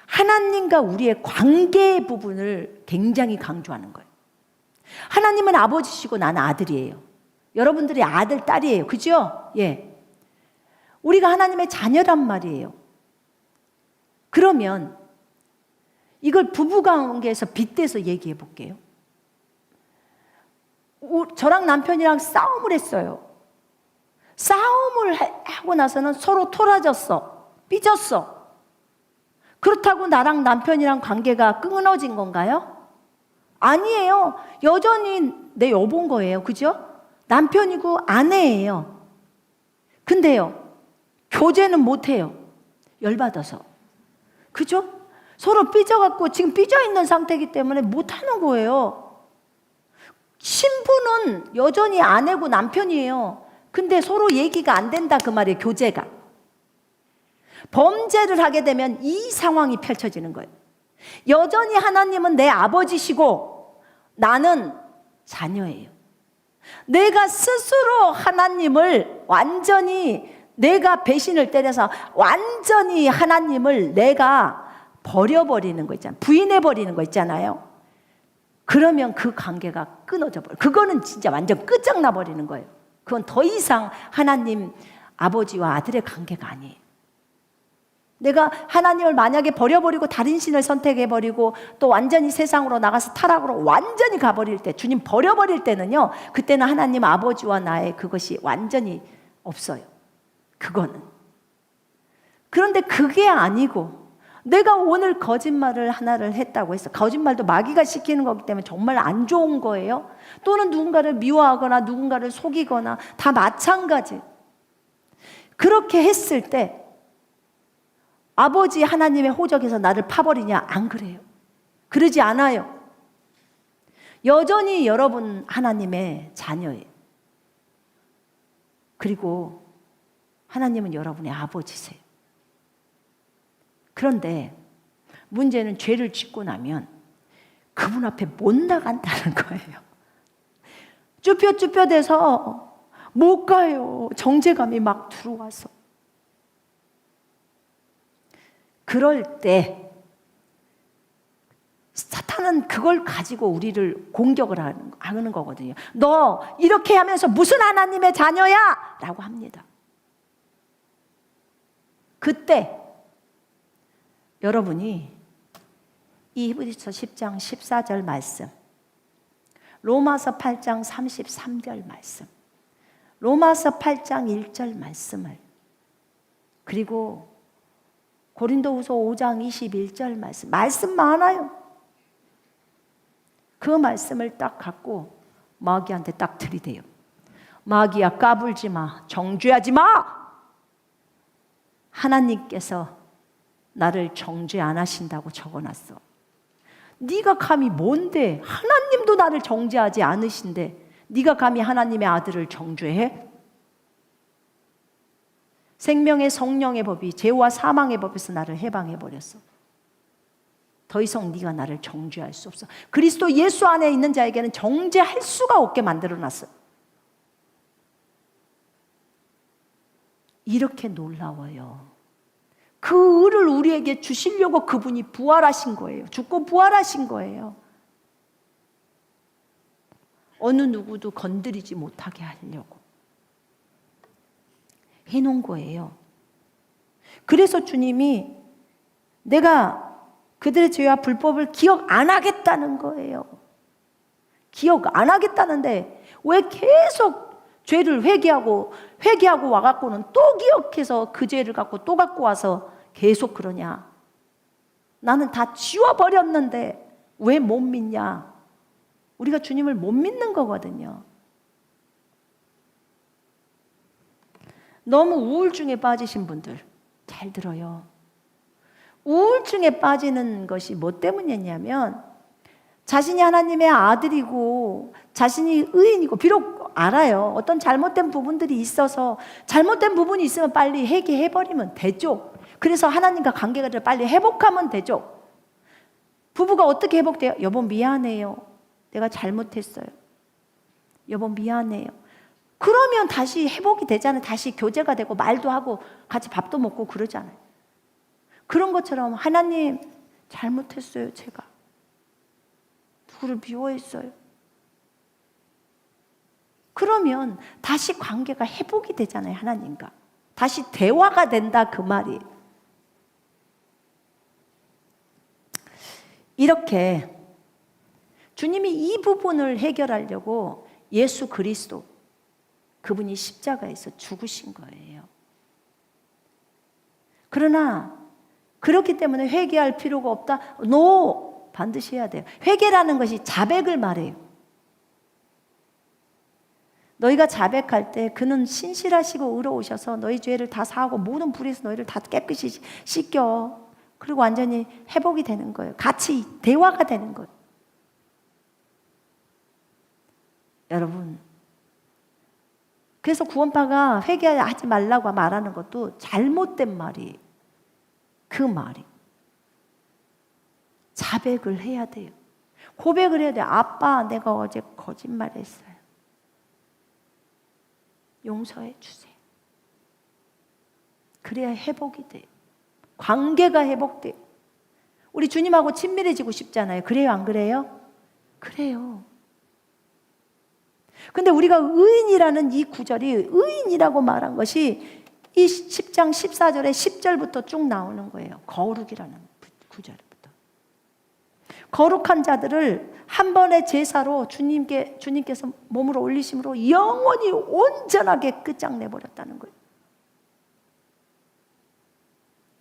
하나님과 우리의 관계 부분을 굉장히 강조하는 거예요. 하나님은 아버지시고 나는 아들이에요. 여러분들이 아들, 딸이에요. 그죠? 예. 우리가 하나님의 자녀란 말이에요. 그러면 이걸 부부관계에서 빗대서 얘기해 볼게요. 저랑 남편이랑 싸움을 했어요. 싸움을 하고 나서는 서로 토라졌어. 삐졌어. 그렇다고 나랑 남편이랑 관계가 끊어진 건가요? 아니에요. 여전히 내 여보인 거예요. 그죠? 남편이고 아내예요. 근데요, 교제는 못해요. 열받아서. 그죠? 서로 삐져갖고 지금 삐져있는 상태이기 때문에 못하는 거예요. 신부는 여전히 아내고 남편이에요. 근데 서로 얘기가 안 된다 그 말이에요. 교제가. 범죄를 하게 되면 이 상황이 펼쳐지는 거예요. 여전히 하나님은 내 아버지시고 나는 자녀예요. 내가 스스로 하나님을 완전히 내가 배신을 때려서 완전히 하나님을 내가 버려버리는 거 있잖아요. 부인해버리는 거 있잖아요. 그러면 그 관계가 끊어져 버려요. 그거는 진짜 완전 끝장나 버리는 거예요. 그건 더 이상 하나님 아버지와 아들의 관계가 아니에요. 내가 하나님을 만약에 버려버리고 다른 신을 선택해버리고 또 완전히 세상으로 나가서 타락으로 완전히 가버릴 때, 주님 버려버릴 때는요, 그때는 하나님 아버지와 나의 그것이 완전히 없어요. 그거는. 그런데 그게 아니고 내가 오늘 거짓말을 하나를 했다고 해서, 거짓말도 마귀가 시키는 거기 때문에 정말 안 좋은 거예요. 또는 누군가를 미워하거나 누군가를 속이거나 다 마찬가지. 그렇게 했을 때 아버지 하나님의 호적에서 나를 파버리냐? 안 그래요. 그러지 않아요. 여전히 여러분 하나님의 자녀예요. 그리고 하나님은 여러분의 아버지세요. 그런데 문제는 죄를 짓고 나면 그분 앞에 못 나간다는 거예요. 쭈뼛쭈뼛해서 못 가요. 정죄감이 막 들어와서. 그럴 때 사탄은 그걸 가지고 우리를 공격을 하는 거거든요. 너 이렇게 하면서 무슨 하나님의 자녀야? 라고 합니다. 그때 여러분이 이 히브리서 10장 14절 말씀, 로마서 8장 33절 말씀, 로마서 8장 1절 말씀을, 그리고 고린도후서 5장 21절 말씀 많아요. 그 말씀을 딱 갖고 마귀한테 딱 들이대요. 마귀야, 까불지 마, 정죄하지 마. 하나님께서 나를 정죄 안 하신다고 적어놨어. 네가 감히 뭔데? 하나님도 나를 정죄하지 않으신데 네가 감히 하나님의 아들을 정죄해? 생명의 성령의 법이 죄와 사망의 법에서 나를 해방해버렸어. 더 이상 네가 나를 정죄할 수 없어. 그리스도 예수 안에 있는 자에게는 정죄할 수가 없게 만들어놨어요. 이렇게 놀라워요. 그 의를 우리에게 주시려고 그분이 부활하신 거예요. 죽고 부활하신 거예요. 어느 누구도 건드리지 못하게 하려고 해놓은 거예요. 그래서 주님이 내가 그들의 죄와 불법을 기억 안 하겠다는 거예요. 기억 안 하겠다는데 왜 계속 죄를 회개하고 와갖고는 또 기억해서 그 죄를 갖고 또 갖고 와서 계속 그러냐? 나는 다 지워버렸는데 왜 못 믿냐? 우리가 주님을 못 믿는 거거든요. 너무 우울증에 빠지신 분들 잘 들어요. 우울증에 빠지는 것이 뭐 때문이냐면 자신이 하나님의 아들이고 자신이 의인이고, 비록 알아요. 어떤 잘못된 부분들이 있어서 잘못된 부분이 있으면 빨리 해결해버리면 되죠. 그래서 하나님과 관계를 빨리 회복하면 되죠. 부부가 어떻게 회복돼요? 여보 미안해요. 내가 잘못했어요. 여보 미안해요. 그러면 다시 회복이 되잖아요. 다시 교제가 되고 말도 하고 같이 밥도 먹고 그러잖아요. 그런 것처럼 하나님 잘못했어요. 제가 누구를 미워했어요. 그러면 다시 관계가 회복이 되잖아요. 하나님과 다시 대화가 된다 그 말이에요. 이렇게 주님이 이 부분을 해결하려고 예수 그리스도 그분이 십자가에서 죽으신 거예요. 그러나 그렇기 때문에 회개할 필요가 없다? No! 반드시 해야 돼요. 회개라는 것이 자백을 말해요. 너희가 자백할 때 그는 신실하시고 의로우셔서 너희 죄를 다 사하고 모든 불에서 너희를 다 깨끗이 씻겨. 그리고 완전히 회복이 되는 거예요. 같이 대화가 되는 거예요. 여러분, 그래서 구원파가 회개하지 말라고 말하는 것도 잘못된 말이에요. 그 말이 자백을 해야 돼요. 고백을 해야 돼요. 아빠, 내가 어제 거짓말했어요. 용서해 주세요. 그래야 회복이 돼요. 관계가 회복돼요. 우리 주님하고 친밀해지고 싶잖아요. 그래요, 안 그래요? 그래요. 근데 우리가 의인이라는 이 구절이, 의인이라고 말한 것이 이 10장 14절에 10절부터 쭉 나오는 거예요. 거룩이라는 구절부터. 거룩한 자들을 한 번의 제사로 주님께서 몸으로 올리심으로 영원히 온전하게 끝장내버렸다는 거예요.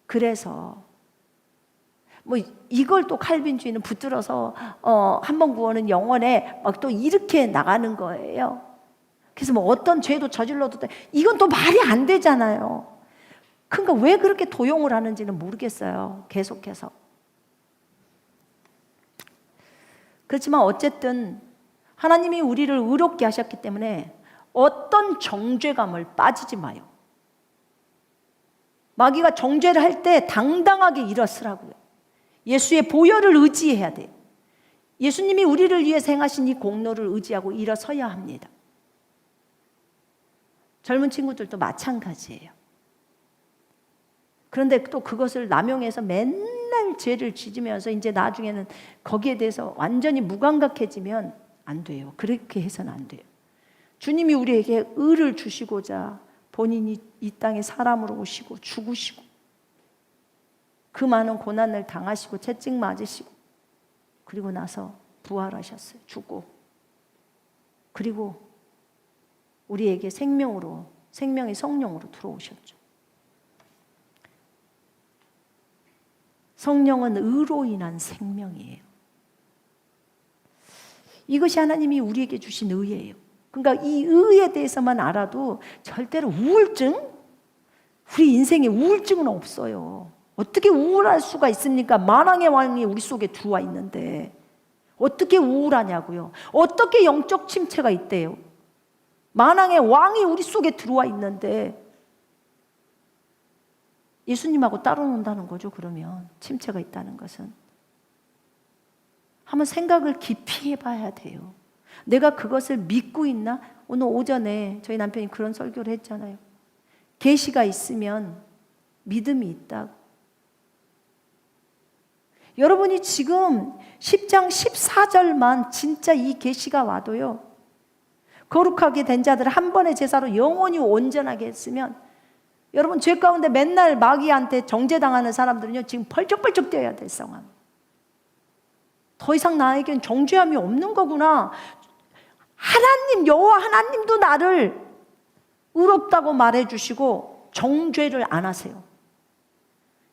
그래서 뭐 이걸 또 칼빈주의는 붙들어서 한 번 구원은 영원에 막 또 이렇게 나가는 거예요. 그래서 뭐 어떤 죄도 저질러도 돼. 이건 또 말이 안 되잖아요. 그러니까 왜 그렇게 도용을 하는지는 모르겠어요. 계속해서. 그렇지만 어쨌든 하나님이 우리를 의롭게 하셨기 때문에 어떤 정죄감을 빠지지 마요. 마귀가 정죄를 할 때 당당하게 일어서라고요. 예수의 보혈을 의지해야 돼요. 예수님이 우리를 위해서 행하신 이 공로를 의지하고 일어서야 합니다. 젊은 친구들도 마찬가지예요. 그런데 또 그것을 남용해서 맨날 죄를 지으면서 이제 나중에는 거기에 대해서 완전히 무감각해지면 안 돼요. 그렇게 해서는 안 돼요. 주님이 우리에게 의를 주시고자 본인이 이 땅에 사람으로 오시고 죽으시고 그 많은 고난을 당하시고 채찍 맞으시고 그리고 나서 부활하셨어요. 죽고 그리고 우리에게 생명의 성령으로 들어오셨죠. 성령은 의로 인한 생명이에요. 이것이 하나님이 우리에게 주신 의예요. 그러니까 이 의에 대해서만 알아도 절대로 우리 인생에 우울증은 없어요. 어떻게 우울할 수가 있습니까? 만왕의 왕이 우리 속에 들어와 있는데 어떻게 우울하냐고요. 어떻게 영적 침체가 있대요. 만왕의 왕이 우리 속에 들어와 있는데 예수님하고 따로 논다는 거죠. 그러면 침체가 있다는 것은 한번 생각을 깊이 해봐야 돼요. 내가 그것을 믿고 있나? 오늘 오전에 저희 남편이 그런 설교를 했잖아요. 계시가 있으면 믿음이 있다고. 여러분이 지금 10장 14절만 진짜 이 계시가 와도요, 거룩하게 된 자들을 한 번의 제사로 영원히 온전하게 했으면, 여러분 죄 가운데 맨날 마귀한테 정죄당하는 사람들은요 지금 펄쩍펄쩍 뛰어야 될 상황. 더 이상 나에겐 정죄함이 없는 거구나. 하나님, 여호와 하나님도 나를 의롭다고 말해주시고 정죄를 안 하세요.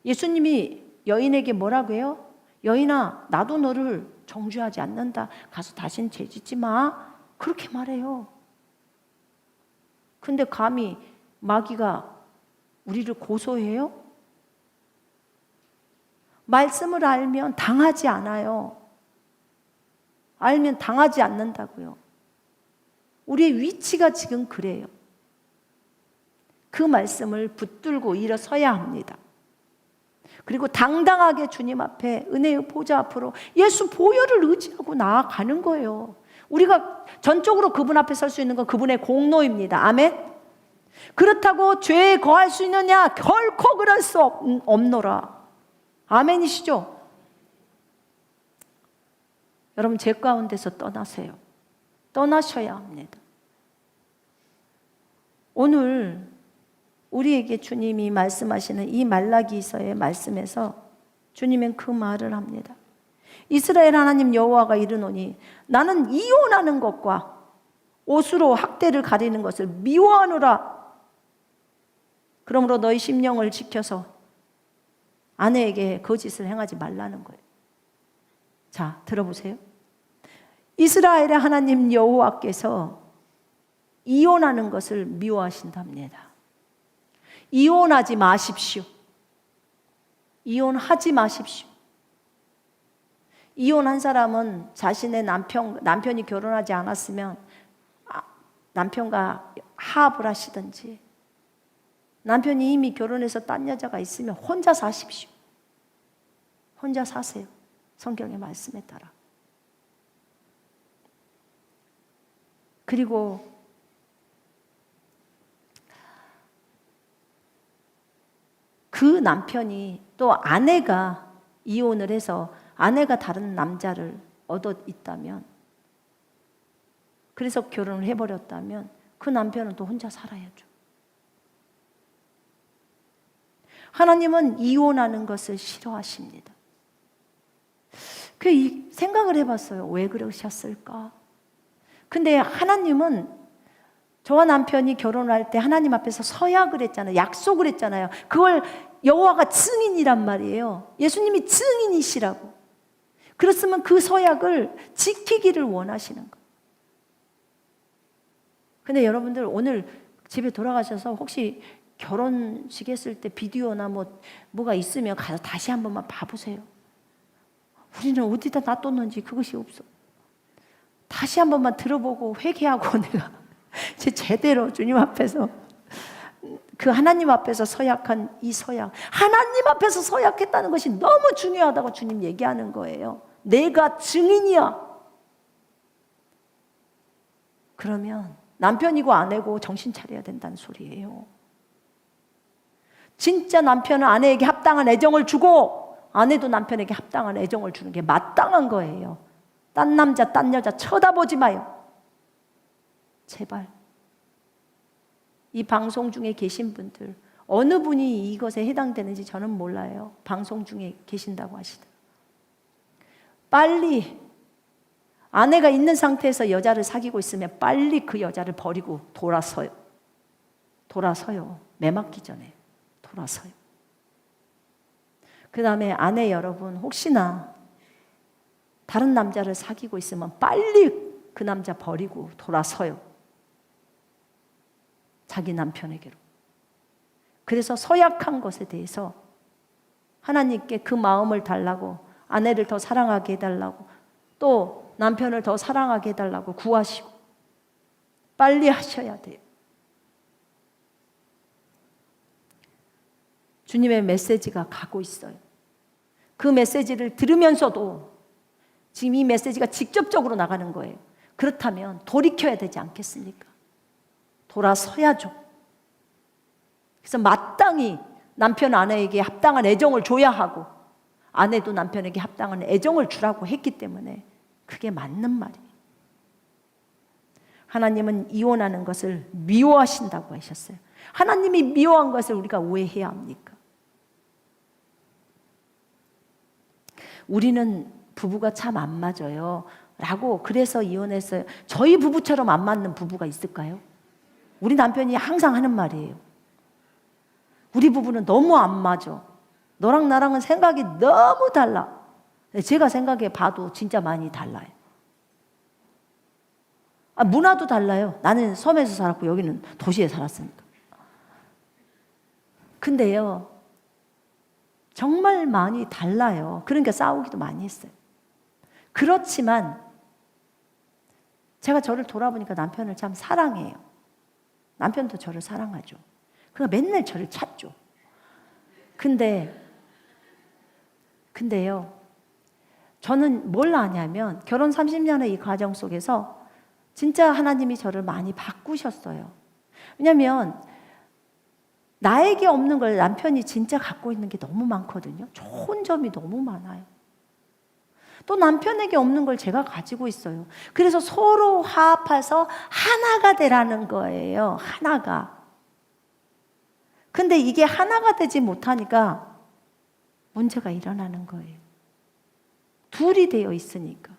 예수님이 여인에게 뭐라고 해요? 여인아, 나도 너를 정죄하지 않는다. 가서 다신 죄 짓지 마. 그렇게 말해요. 근데 감히 마귀가 우리를 고소해요? 말씀을 알면 당하지 않아요. 알면 당하지 않는다고요. 우리의 위치가 지금 그래요. 그 말씀을 붙들고 일어서야 합니다. 그리고 당당하게 주님 앞에 은혜의 보좌 앞으로 예수 보혈을 의지하고 나아가는 거예요. 우리가 전적으로 그분 앞에 설 수 있는 건 그분의 공로입니다. 아멘. 그렇다고 죄에 거할 수 있느냐? 결코 그럴 수 없노라. 아멘이시죠? 여러분 죄 가운데서 떠나세요. 떠나셔야 합니다. 오늘 우리에게 주님이 말씀하시는 이 말라기서의 말씀에서 주님은 그 말을 합니다. 이스라엘 하나님 여호와가 이르노니 나는 이혼하는 것과 옷으로 학대를 가리는 것을 미워하노라. 그러므로 너희 심령을 지켜서 아내에게 거짓을 행하지 말라는 거예요. 자, 들어보세요. 이스라엘의 하나님 여호와께서 이혼하는 것을 미워하신답니다. 이혼하지 마십시오. 이혼하지 마십시오. 이혼한 사람은 자신의 남편이 결혼하지 않았으면 남편과 하합을 하시든지, 남편이 이미 결혼해서 딴 여자가 있으면 혼자 사십시오. 혼자 사세요. 성경의 말씀에 따라. 그리고 그 남편이 또 아내가 이혼을 해서 아내가 다른 남자를 얻어 있다면, 그래서 결혼을 해버렸다면 그 남편은 또 혼자 살아야죠. 하나님은 이혼하는 것을 싫어하십니다. 그 생각을 해봤어요. 왜 그러셨을까? 근데 하나님은 저와 남편이 결혼할 때 하나님 앞에서 서약을 했잖아요. 약속을 했잖아요. 그걸 여호와가 증인이란 말이에요. 예수님이 증인이시라고. 그렇으면 그 서약을 지키기를 원하시는 거예요. 근데 여러분들 오늘 집에 돌아가셔서 혹시 결혼식 했을 때 비디오나 뭐가 있으면 가서 다시 한 번만 봐보세요. 우리는 어디다 놔뒀는지 그것이 없어. 다시 한 번만 들어보고 회개하고 내가 이제 제대로 주님 앞에서 그 하나님 앞에서 서약한 이 서약, 하나님 앞에서 서약했다는 것이 너무 중요하다고 주님 얘기하는 거예요. 내가 증인이야. 그러면 남편이고 아내고 정신 차려야 된다는 소리예요. 진짜 남편은 아내에게 합당한 애정을 주고 아내도 남편에게 합당한 애정을 주는 게 마땅한 거예요. 딴 남자, 딴 여자 쳐다보지 마요. 제발. 이 방송 중에 계신 분들 어느 분이 이것에 해당되는지 저는 몰라요. 방송 중에 계신다고 하시더라고요. 빨리 아내가 있는 상태에서 여자를 사귀고 있으면 빨리 그 여자를 버리고 돌아서요. 매 맞기 전에 돌아서요. 그 다음에 아내 여러분, 혹시나 다른 남자를 사귀고 있으면 빨리 그 남자 버리고 돌아서요. 자기 남편에게로. 그래서 서약한 것에 대해서 하나님께 그 마음을 달라고, 아내를 더 사랑하게 해달라고, 또 남편을 더 사랑하게 해달라고 구하시고 빨리 하셔야 돼요. 주님의 메시지가 가고 있어요. 그 메시지를 들으면서도 지금 이 메시지가 직접적으로 나가는 거예요. 그렇다면 돌이켜야 되지 않겠습니까? 돌아서야죠. 그래서 마땅히 남편 아내에게 합당한 애정을 줘야 하고 아내도 남편에게 합당한 애정을 주라고 했기 때문에 그게 맞는 말이에요. 하나님은 이혼하는 것을 미워하신다고 하셨어요. 하나님이 미워한 것을 우리가 왜 해야 합니까? 우리는 부부가 참 안 맞아요 라고 그래서 이혼했어요. 저희 부부처럼 안 맞는 부부가 있을까요? 우리 남편이 항상 하는 말이에요. 우리 부부는 너무 안 맞아. 너랑 나랑은 생각이 너무 달라. 제가 생각해 봐도 진짜 많이 달라요. 문화도 달라요. 나는 섬에서 살았고 여기는 도시에 살았으니까. 근데요, 정말 많이 달라요. 그러니까 싸우기도 많이 했어요. 그렇지만 제가 저를 돌아보니까 남편을 참 사랑해요. 남편도 저를 사랑하죠. 그러니까 맨날 저를 찾죠. 근데요, 저는 뭘 아냐면 결혼 30년의 이 과정 속에서 진짜 하나님이 저를 많이 바꾸셨어요. 왜냐하면 나에게 없는 걸 남편이 진짜 갖고 있는 게 너무 많거든요. 좋은 점이 너무 많아요. 또 남편에게 없는 걸 제가 가지고 있어요. 그래서 서로 화합해서 하나가 되라는 거예요. 하나가. 근데 이게 하나가 되지 못하니까 문제가 일어나는 거예요. 둘이 되어 있으니까.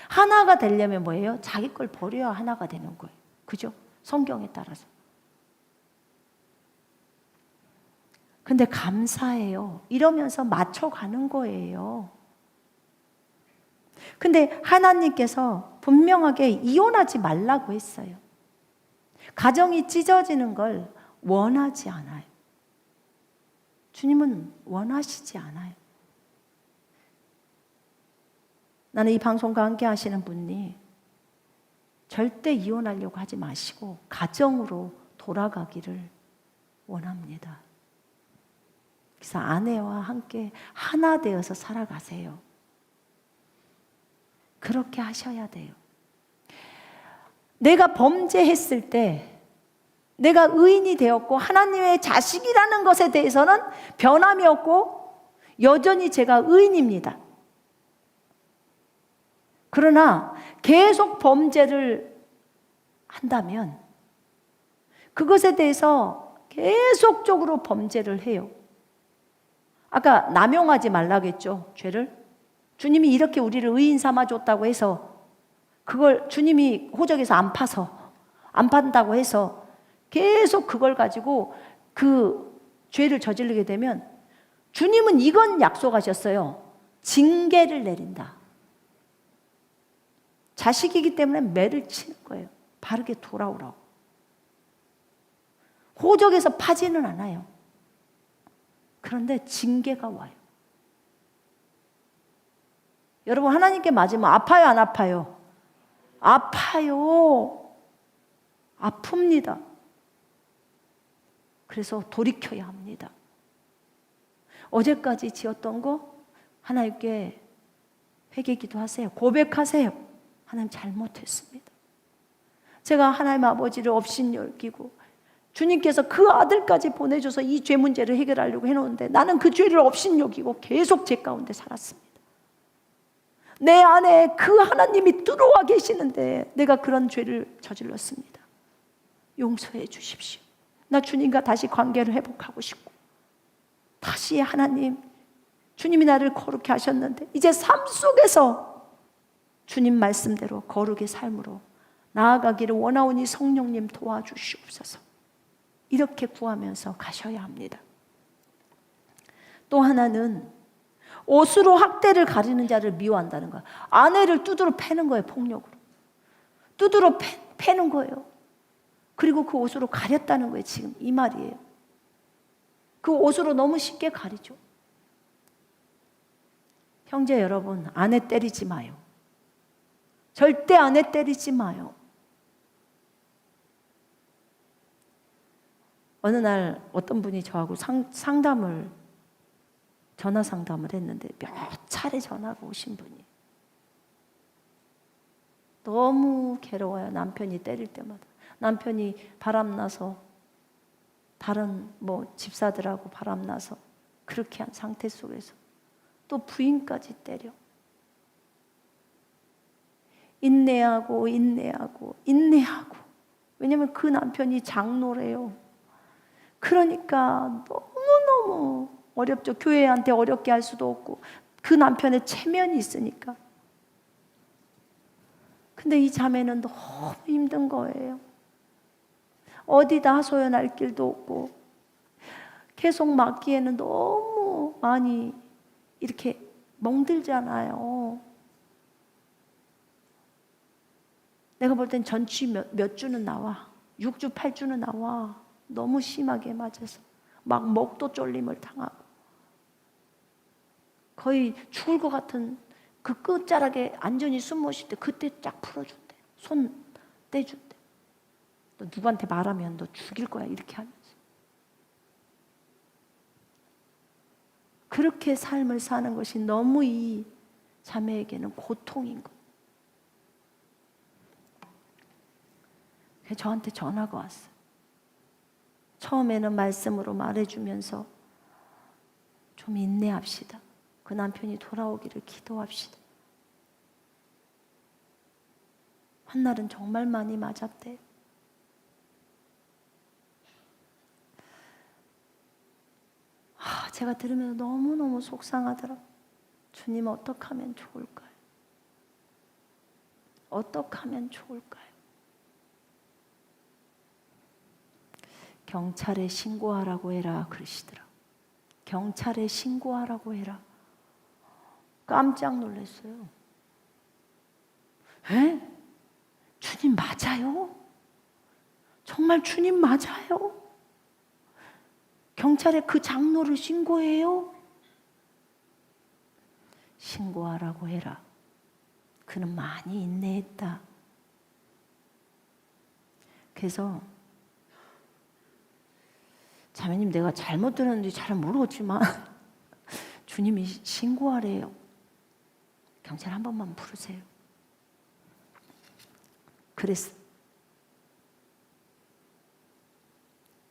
하나가 되려면 뭐예요? 자기 걸 버려야 하나가 되는 거예요. 그죠? 성경에 따라서. 근데 감사해요. 이러면서 맞춰가는 거예요. 근데 하나님께서 분명하게 이혼하지 말라고 했어요. 가정이 찢어지는 걸 원하지 않아요. 주님은 원하시지 않아요. 나는 이 방송과 함께 하시는 분이 절대 이혼하려고 하지 마시고 가정으로 돌아가기를 원합니다. 그래서 아내와 함께 하나 되어서 살아가세요. 그렇게 하셔야 돼요. 내가 범죄했을 때 내가 의인이 되었고 하나님의 자식이라는 것에 대해서는 변함이 없고 여전히 제가 의인입니다. 그러나 계속 범죄를 한다면 그것에 대해서 계속적으로 범죄를 해요. 아까 남용하지 말라고 했죠, 죄를. 주님이 이렇게 우리를 의인 삼아줬다고 해서 그걸 주님이 호적에서 안 파서 안 판다고 해서 계속 그걸 가지고 그 죄를 저지르게 되면 주님은 이건 약속하셨어요. 징계를 내린다. 자식이기 때문에 매를 치는 거예요. 바르게 돌아오라고. 호적에서 파지는 않아요. 그런데 징계가 와요. 여러분, 하나님께 맞으면 아파요, 안 아파요? 아파요. 아픕니다. 그래서 돌이켜야 합니다. 어제까지 지었던 거 하나님께 회개기도 하세요. 고백하세요. 하나님 잘못했습니다. 제가 하나님 아버지를 업신여기고 주님께서 그 아들까지 보내줘서 이 죄 문제를 해결하려고 해놓는데 나는 그 죄를 업신여기고 계속 죄 가운데 살았습니다. 내 안에 그 하나님이 들어와 계시는데 내가 그런 죄를 저질렀습니다. 용서해 주십시오. 나 주님과 다시 관계를 회복하고 싶고, 다시 하나님, 주님이 나를 거룩히 하셨는데 이제 삶 속에서 주님 말씀대로 거룩의 삶으로 나아가기를 원하오니 성령님 도와주시옵소서. 이렇게 구하면서 가셔야 합니다. 또 하나는 옷으로 학대를 가리는 자를 미워한다는 거야. 아내를 두드러 패는 거예요. 폭력으로 두드러 패는 거예요. 그리고 그 옷으로 가렸다는 거예요. 지금 이 말이에요. 그 옷으로 너무 쉽게 가리죠. 형제 여러분, 아내 때리지 마요. 절대 아내 때리지 마요. 어느 날 어떤 분이 저하고 전화 상담을 했는데 몇 차례 전화가 오신 분이 너무 괴로워요. 남편이 때릴 때마다. 남편이 바람나서 다른 집사들하고 바람나서 그렇게 한 상태 속에서 또 부인까지 때려. 인내하고 왜냐면 그 남편이 장로래요. 그러니까 너무너무 어렵죠. 교회한테 어렵게 할 수도 없고 그 남편의 체면이 있으니까. 근데 이 자매는 너무 힘든 거예요. 어디다 하소연할 길도 없고 계속 맡기에는 너무 많이 이렇게 멍들잖아요. 내가 볼 땐 전치 몇 주는 나와. 6주, 8주는 나와. 너무 심하게 맞아서 막 목도 쫄림을 당하고 거의 죽을 것 같은 그 끝자락에 안전히 숨 못 쉴 때 그때 쫙 풀어준대. 손 떼준대. 너 누구한테 말하면 너 죽일 거야 이렇게 하면서. 그렇게 삶을 사는 것이 너무 이 자매에게는 고통인 거예요. 그래서 저한테 전화가 왔어요. 처음에는 말씀으로 말해주면서 좀 인내합시다. 그 남편이 돌아오기를 기도합시다. 한 날은 정말 많이 맞았대요. 제가 들으면서 너무너무 속상하더라고요. 주님 어떻게 하면 좋을까요? 어떻게 하면 좋을까요? 경찰에 신고하라고 해라 그러시더라고요. 경찰에 신고하라고 해라. 깜짝 놀랐어요. 에? 주님 맞아요? 정말 주님 맞아요? 경찰에 그 장로를 신고해요? 신고하라고 해라. 그는 많이 인내했다. 그래서 자매님 내가 잘못 들었는지 잘 모르겠지만 주님이 신고하래요. 경찰 한 번만 부르세요. 그랬어.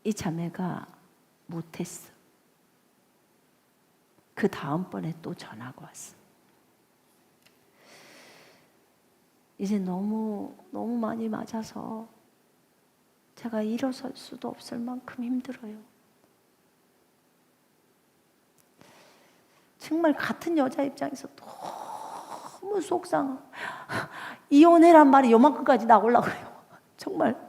이 자매가 못했어. 그 다음번에 또 전화가 왔어. 이제 너무 많이 맞아서 제가 일어설 수도 없을 만큼 힘들어요. 정말 같은 여자 입장에서 너무 속상하고 이혼해란 말이 요만큼까지 나오려고 그래요. 정말.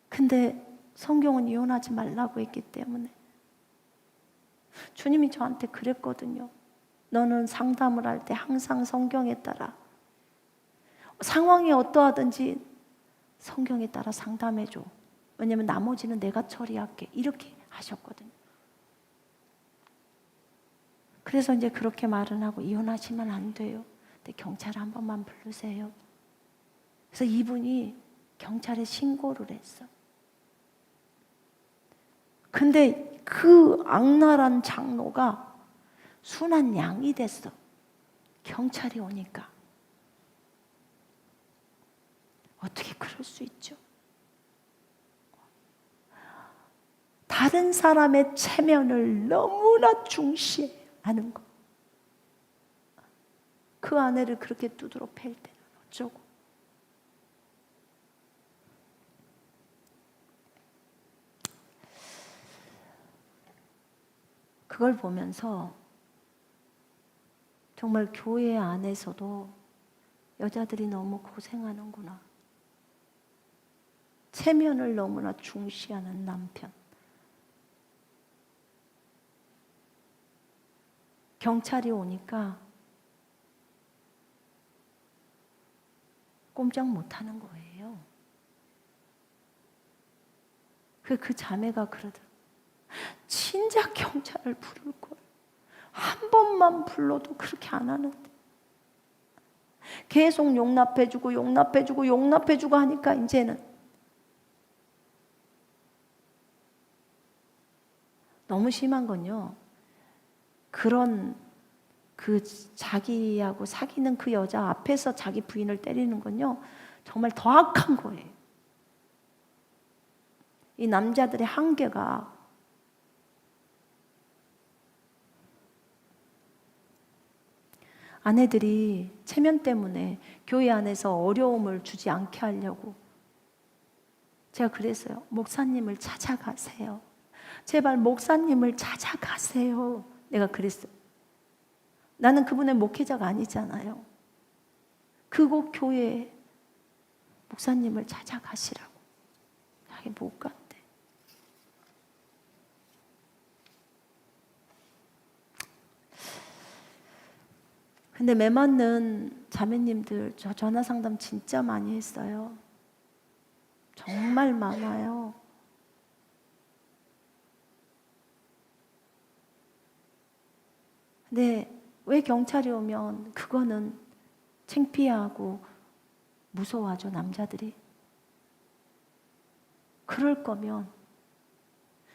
근데 성경은 이혼하지 말라고 했기 때문에 주님이 저한테 그랬거든요. 너는 상담을 할 때 항상 성경에 따라 상황이 어떠하든지 성경에 따라 상담해줘. 왜냐면 나머지는 내가 처리할게. 이렇게 하셨거든요. 그래서 이제 그렇게 말은 하고 이혼하시면 안 돼요. 근데 경찰 한 번만 부르세요. 그래서 이분이 경찰에 신고를 했어. 근데 그 악랄한 장로가 순한 양이 됐어. 경찰이 오니까. 어떻게 그럴 수 있죠? 다른 사람의 체면을 너무나 중시하는 거. 그 아내를 그렇게 두드러 팰 때는 어쩌고. 그걸 보면서 정말 교회 안에서도 여자들이 너무 고생하는구나. 체면을 너무나 중시하는 남편. 경찰이 오니까 꼼짝 못하는 거예요. 그 자매가 그러더라고요. 진작 경찰을 부를 걸. 한 번만 불러도 그렇게 안 하는데. 계속 용납해주고 용납해주고 용납해주고 하니까 이제는 너무 심한 건요. 그런 자기하고 사귀는 그 여자 앞에서 자기 부인을 때리는 건요. 정말 더 악한 거예요. 이 남자들의 한계가 아내들이 체면 때문에 교회 안에서 어려움을 주지 않게 하려고 제가 그랬어요. 목사님을 찾아가세요. 제발 목사님을 찾아가세요. 내가 그랬어요. 나는 그분의 목회자가 아니잖아요. 그곳 교회에 목사님을 찾아가시라고. 자기 못 간대. 근데 매 맞는 자매님들, 저 전화 상담 진짜 많이 했어요. 정말 많아요. 근데 왜 경찰이 오면 그거는 창피하고 무서워하죠, 남자들이. 그럴 거면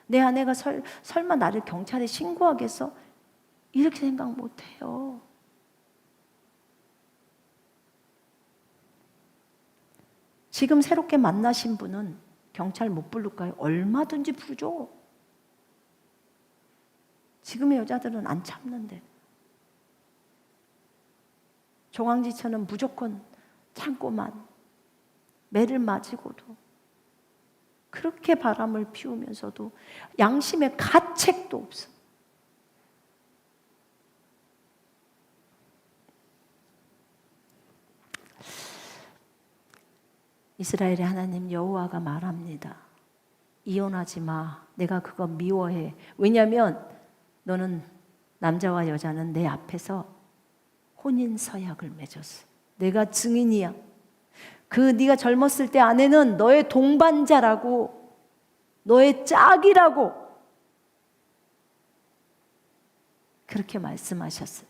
내 아내가 설마 나를 경찰에 신고하겠어? 이렇게 생각 못 해요. 지금 새롭게 만나신 분은 경찰 못 부를까요? 얼마든지 부르죠. 지금의 여자들은 안 참는데. 종황지처는 무조건 참고만 매를 맞이고도 그렇게 바람을 피우면서도 양심의 가책도 없어. 이스라엘의 하나님 여호와가 말합니다. 이혼하지 마. 내가 그거 미워해. 왜냐하면 너는 남자와 여자는 내 앞에서 혼인 서약을 맺었어. 내가 증인이야. 네가 젊었을 때 아내는 너의 동반자라고, 너의 짝이라고 그렇게 말씀하셨어요.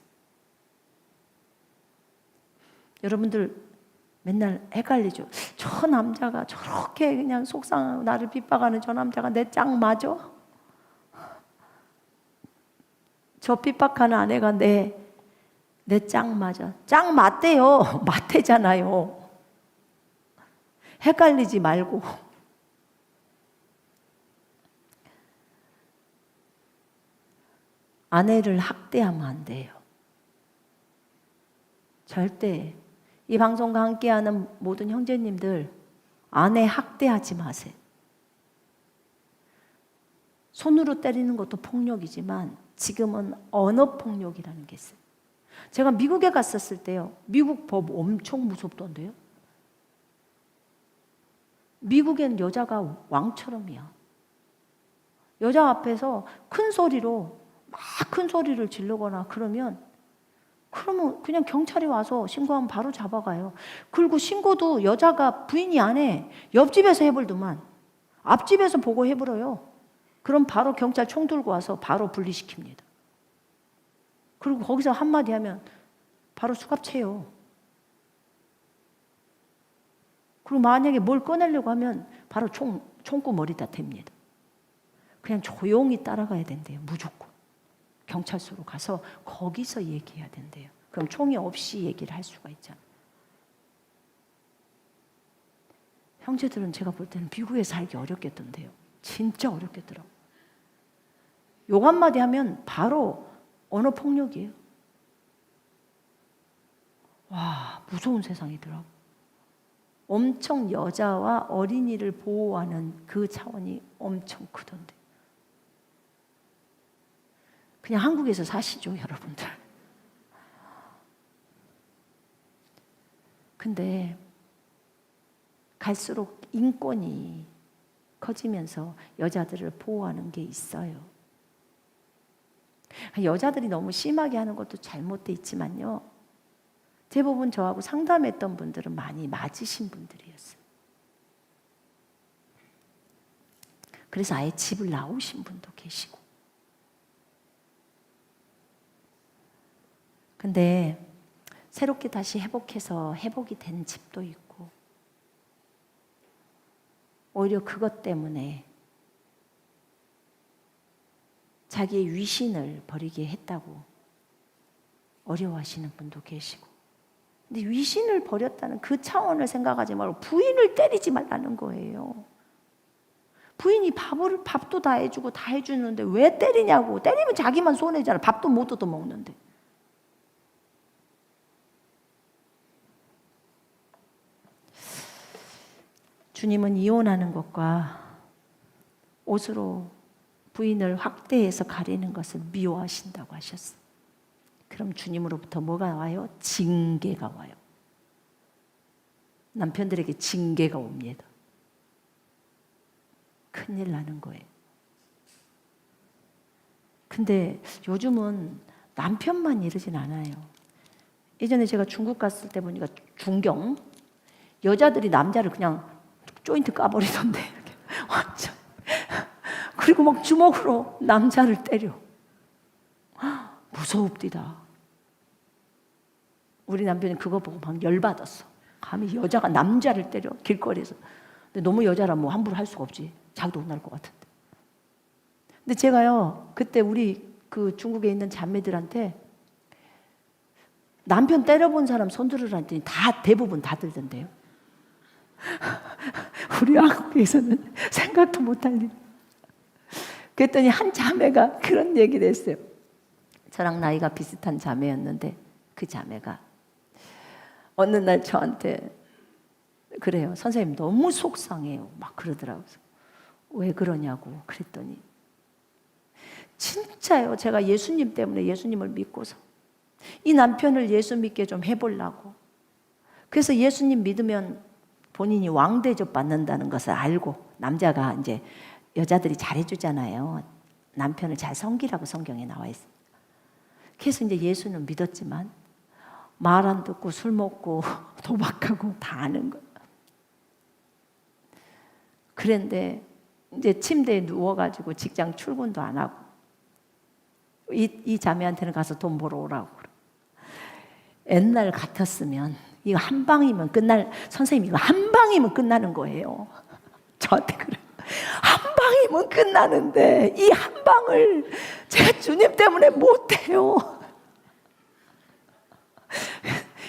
여러분들 맨날 헷갈리죠. 저 남자가 저렇게 그냥 속상하고 나를 핍박하는 저 남자가 내 짝 맞아? 저 핍박하는 아내가 내 짝 맞아. 짝 맞대요. 맞대잖아요. 헷갈리지 말고. 아내를 학대하면 안 돼요. 절대. 이 방송과 함께하는 모든 형제님들, 아내 학대하지 마세요. 손으로 때리는 것도 폭력이지만 지금은 언어폭력이라는 게 있어요. 제가 미국에 갔었을 때요. 미국 법 엄청 무섭던데요. 미국엔 여자가 왕처럼이야. 여자 앞에서 큰 소리로 막 큰 소리를 지르거나 그러면 그냥 경찰이 와서 신고하면 바로 잡아가요. 그리고 신고도 여자가 부인이 안 해. 옆집에서 해버리더만. 앞집에서 보고 해버려요. 그럼 바로 경찰 총 들고 와서 바로 분리시킵니다. 그리고 거기서 한마디 하면 바로 수갑채요. 그리고 만약에 뭘 꺼내려고 하면 바로 총구 머리다 댑니다. 그냥 조용히 따라가야 된대요. 무조건. 경찰서로 가서 거기서 얘기해야 된대요. 그럼 총이 없이 얘기를 할 수가 있잖아요. 형제들은 제가 볼 때는 미국에 살기 어렵겠던데요. 진짜 어렵겠더라고요. 욕 한마디 하면 바로 언어 폭력이에요. 와, 무서운 세상이더라고. 엄청 여자와 어린이를 보호하는 그 차원이 엄청 크던데. 그냥 한국에서 사시죠, 여러분들. 근데 갈수록 인권이 커지면서 여자들을 보호하는 게 있어요. 여자들이 너무 심하게 하는 것도 잘못돼 있지만요. 대부분 저하고 상담했던 분들은 많이 맞으신 분들이었어요. 그래서 아예 집을 나오신 분도 계시고. 근데 새롭게 다시 회복해서 회복이 된 집도 있고, 오히려 그것 때문에 자기의 위신을 버리게 했다고 어려워하시는 분도 계시고. 근데 위신을 버렸다는 그 차원을 생각하지 말고 부인을 때리지 말라는 거예요. 부인이 밥도 다 해주고 다 해주는데 왜 때리냐고. 때리면 자기만 손해잖아. 밥도 못 얻어 먹는데. 주님은 이혼하는 것과 옷으로 부인을 확대해서 가리는 것을 미워하신다고 하셨어요. 그럼 주님으로부터 뭐가 와요? 징계가 와요. 남편들에게 징계가 옵니다. 큰일 나는 거예요. 근데 요즘은 남편만 이러진 않아요. 예전에 제가 중국 갔을 때 보니까 중경 여자들이 남자를 그냥 조인트 까버리던데 이렇게 완전. 그리고 막 주먹으로 남자를 때려. 무서웁디다. 우리 남편이 그거 보고 막 열받았어. 감히 여자가 남자를 때려 길거리에서. 근데 너무 여자라 뭐 함부로 할 수가 없지. 자기도 혼날 것 같은데. 근데 제가요 그때 우리 그 중국에 있는 자매들한테 남편 때려본 사람 손 들으라 했더니 대부분 다 들던데요. 우리 한국에서는 생각도 못할 일. 그랬더니 한 자매가 그런 얘기를 했어요. 저랑 나이가 비슷한 자매였는데 그 자매가 어느 날 저한테 그래요. 선생님 너무 속상해요. 막 그러더라고요. 왜 그러냐고 그랬더니 진짜요. 제가 예수님 때문에 예수님을 믿고서 이 남편을 예수 믿게 좀 해보려고. 그래서 예수님 믿으면 본인이 왕 대접 받는다는 것을 알고 남자가 이제 여자들이 잘해주잖아요. 남편을 잘 섬기라고 성경에 나와 있어요. 그래서 이제 예수는 믿었지만 말 안 듣고 술 먹고 도박하고 다 아는 거예요. 그런데 이제 침대에 누워가지고 직장 출근도 안 하고 이 자매한테는 가서 돈 벌어 오라고. 옛날 같았으면 이거 한 방이면 선생님 이거 한 방이면 끝나는 거예요. 저한테 그래. 한 방이면 끝나는데 이 한 방을 제가 주님 때문에 못해요.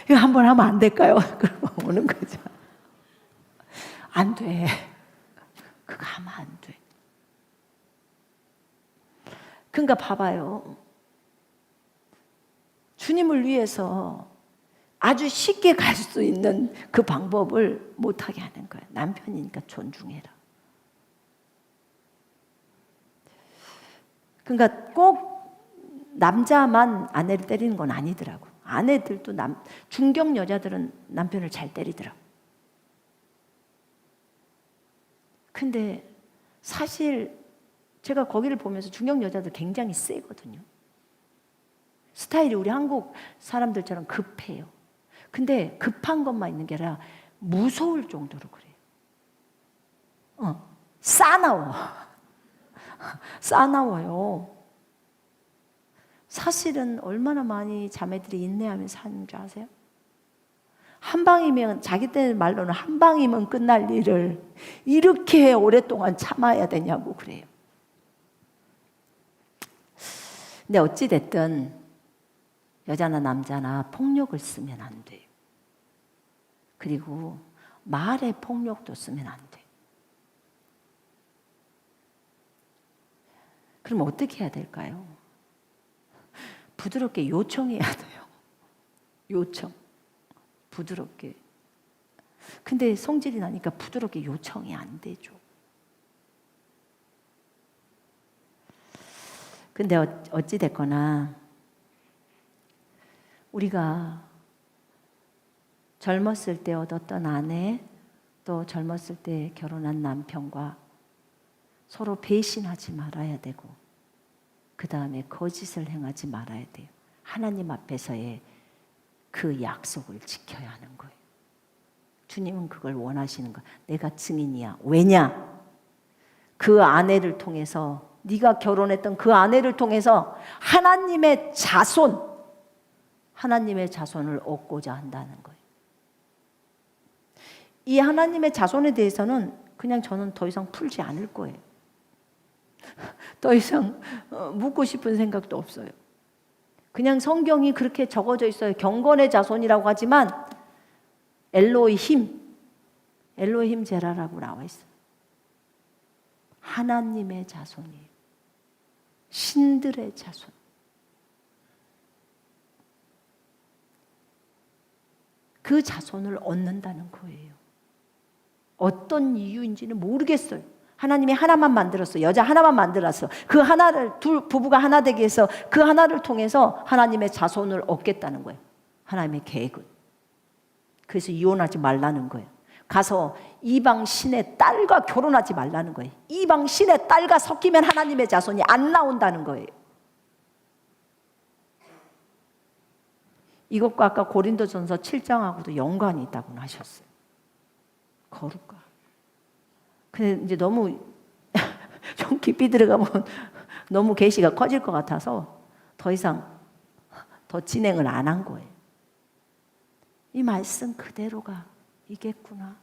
이거 한번 하면 안 될까요? 그러면 오는 거죠. 안 돼. 그거 하면 안 돼. 그러니까 봐봐요. 주님을 위해서 아주 쉽게 갈 수 있는 그 방법을 못하게 하는 거예요. 남편이니까 존중해라. 그러니까 꼭 남자만 아내를 때리는 건 아니더라고. 아내들도 중경 여자들은 남편을 잘 때리더라고. 근데 사실 제가 거기를 보면서 중경 여자들 굉장히 세거든요. 스타일이 우리 한국 사람들처럼 급해요. 근데 급한 것만 있는 게 아니라 무서울 정도로 그래요. 싸나워. 싸나워요. 사실은 얼마나 많이 자매들이 인내하면서 사는 줄 아세요? 한 방이면 자기 때 말로는 한 방이면 끝날 일을 이렇게 오랫동안 참아야 되냐고 그래요. 근데 어찌 됐든 여자나 남자나 폭력을 쓰면 안 돼요. 그리고 말의 폭력도 쓰면 안 돼요. 그럼 어떻게 해야 될까요? 부드럽게 요청해야 돼요. 요청. 부드럽게. 근데 성질이 나니까 부드럽게 요청이 안 되죠. 근데 어찌 됐거나 우리가 젊었을 때 얻었던 아내, 또 젊었을 때 결혼한 남편과 서로 배신하지 말아야 되고, 그 다음에 거짓을 행하지 말아야 돼요. 하나님 앞에서의 그 약속을 지켜야 하는 거예요. 주님은 그걸 원하시는 거예요. 내가 증인이야. 왜냐? 그 아내를 통해서, 네가 결혼했던 그 아내를 통해서 하나님의 자손을 얻고자 한다는 거예요. 이 하나님의 자손에 대해서는 그냥 저는 더 이상 풀지 않을 거예요. 더 이상 묻고 싶은 생각도 없어요. 그냥 성경이 그렇게 적어져 있어요. 경건의 자손이라고 하지만 엘로힘 제라라고 나와 있어요. 하나님의 자손이에요. 신들의 자손. 그 자손을 얻는다는 거예요. 어떤 이유인지는 모르겠어요. 하나님이 하나만 만들었어. 여자 하나만 만들었어. 그 하나를, 부부가 하나 되게 해서 그 하나를 통해서 하나님의 자손을 얻겠다는 거예요. 하나님의 계획은. 그래서 이혼하지 말라는 거예요. 가서 이방 신의 딸과 결혼하지 말라는 거예요. 이방 신의 딸과 섞이면 하나님의 자손이 안 나온다는 거예요. 이것과 아까 고린도전서 7장하고도 연관이 있다고 하셨어요. 거룩과. 근데 이제 너무 좀 깊이 들어가면 너무 계시가 커질 것 같아서 더 이상 더 진행을 안 한 거예요. 이 말씀 그대로가 이겠구나.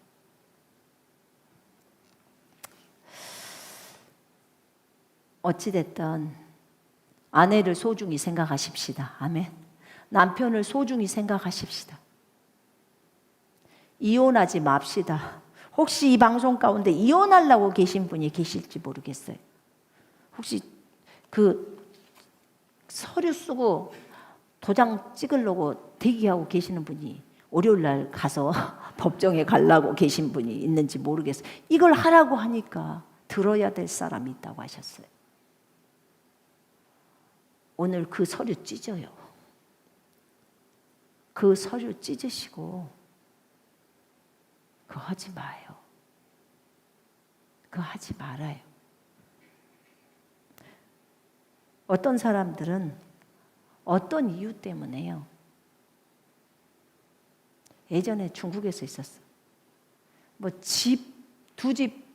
어찌됐든 아내를 소중히 생각하십시다. 아멘. 남편을 소중히 생각하십시다. 이혼하지 맙시다. 혹시 이 방송 가운데 이혼하려고 계신 분이 계실지 모르겠어요. 혹시 그 서류 쓰고 도장 찍으려고 대기하고 계시는 분이 월요일 날 가서 법정에 가려고 계신 분이 있는지 모르겠어요. 이걸 하라고 하니까 들어야 될 사람이 있다고 하셨어요. 오늘 그 서류 찢어요. 그 서류 찢으시고 그거 하지 마요. 그거 하지 말아요. 어떤 사람들은 어떤 이유 때문에요. 예전에 중국에서 있었어. 뭐 두 집,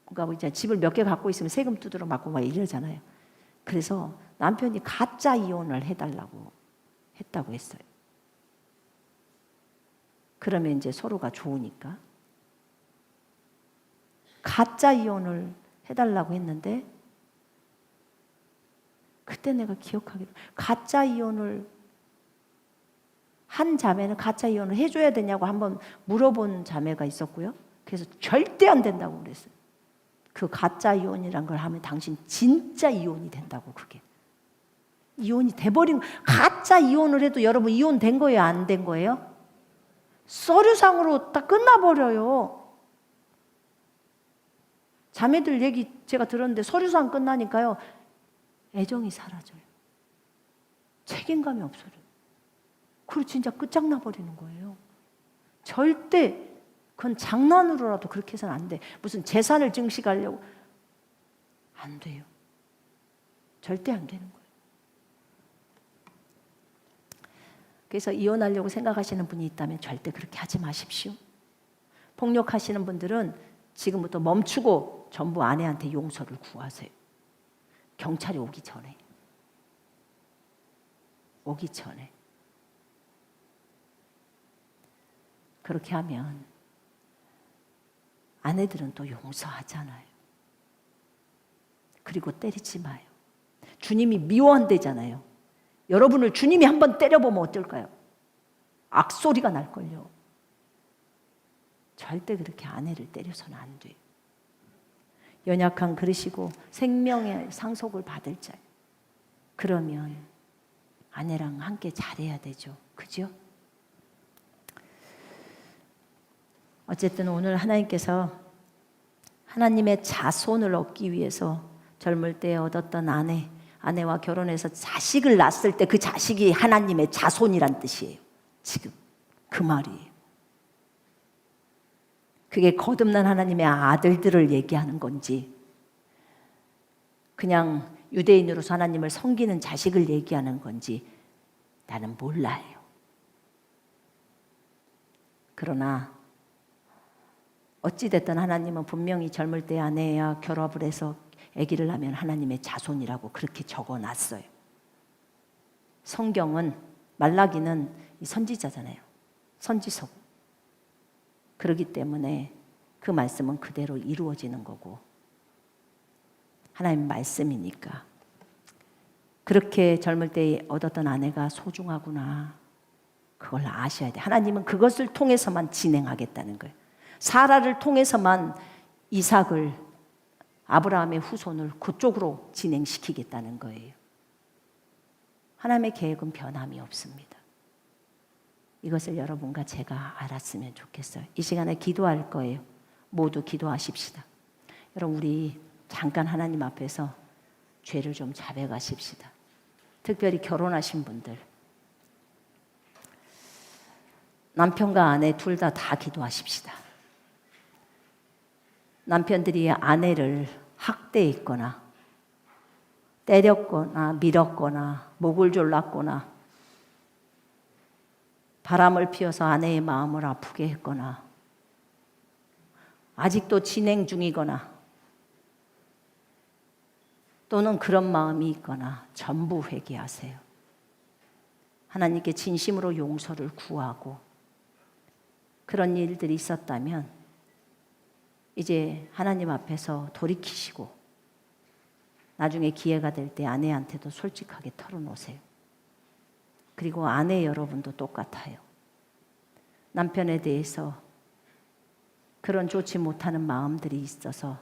그러니까 이제 집을 몇 개 갖고 있으면 세금 두드러 맞고 막 이러잖아요. 그래서 남편이 가짜 이혼을 해달라고 했다고 했어요. 그러면 이제 서로가 좋으니까. 가짜 이혼을 해달라고 했는데, 그때 내가 기억하기로 가짜 이혼을 한 자매는 가짜 이혼을 해줘야 되냐고 한번 물어본 자매가 있었고요. 그래서 절대 안 된다고 그랬어요. 그 가짜 이혼이란 걸 하면 당신 진짜 이혼이 된다고. 그게 이혼이 돼버린, 가짜 이혼을 해도 여러분 이혼된 거예요, 안 된 거예요? 서류상으로 딱 끝나버려요. 자매들 얘기 제가 들었는데 서류상 끝나니까요, 애정이 사라져요. 책임감이 없어져요. 그리고 진짜 끝장나버리는 거예요. 절대 그건 장난으로라도 그렇게 해서는 안 돼. 무슨 재산을 증식하려고 안 돼요. 절대 안 되는 거예요. 그래서 이혼하려고 생각하시는 분이 있다면 절대 그렇게 하지 마십시오. 폭력하시는 분들은 지금부터 멈추고 전부 아내한테 용서를 구하세요. 경찰이 오기 전에. 그렇게 하면 아내들은 또 용서하잖아요. 그리고 때리지 마요. 주님이 미워한대잖아요. 여러분을 주님이 한번 때려보면 어떨까요? 악소리가 날걸요. 절대 그렇게 아내를 때려서는 안 돼요. 연약한 그릇이고 생명의 상속을 받을 자. 그러면 아내랑 함께 잘해야 되죠. 그죠? 어쨌든 오늘 하나님께서 하나님의 자손을 얻기 위해서 젊을 때 얻었던 아내와 결혼해서 자식을 낳았을 때 그 자식이 하나님의 자손이란 뜻이에요. 지금 그 말이에요. 그게 거듭난 하나님의 아들들을 얘기하는 건지 그냥 유대인으로서 하나님을 섬기는 자식을 얘기하는 건지 나는 몰라요. 그러나 어찌됐든 하나님은 분명히 젊을 때 아내와 결합을 해서 아기를 낳으면 하나님의 자손이라고 그렇게 적어놨어요. 성경은 말라기는 이 선지자잖아요. 선지서. 그렇기 때문에 그 말씀은 그대로 이루어지는 거고 하나님 말씀이니까 그렇게 젊을 때 얻었던 아내가 소중하구나. 그걸 아셔야 돼. 하나님은 그것을 통해서만 진행하겠다는 거예요. 사라를 통해서만 이삭을 아브라함의 후손을 그쪽으로 진행시키겠다는 거예요. 하나님의 계획은 변함이 없습니다. 이것을 여러분과 제가 알았으면 좋겠어요. 이 시간에 기도할 거예요. 모두 기도하십시다. 여러분 우리 잠깐 하나님 앞에서 죄를 좀 자백하십시다. 특별히 결혼하신 분들 남편과 아내 둘 다 기도하십시다. 남편들이 아내를 학대했거나 때렸거나 밀었거나 목을 졸랐거나 바람을 피워서 아내의 마음을 아프게 했거나 아직도 진행 중이거나 또는 그런 마음이 있거나 전부 회개하세요. 하나님께 진심으로 용서를 구하고 그런 일들이 있었다면 이제 하나님 앞에서 돌이키시고 나중에 기회가 될 때 아내한테도 솔직하게 털어놓으세요. 그리고 아내 여러분도 똑같아요. 남편에 대해서 그런 좋지 못하는 마음들이 있어서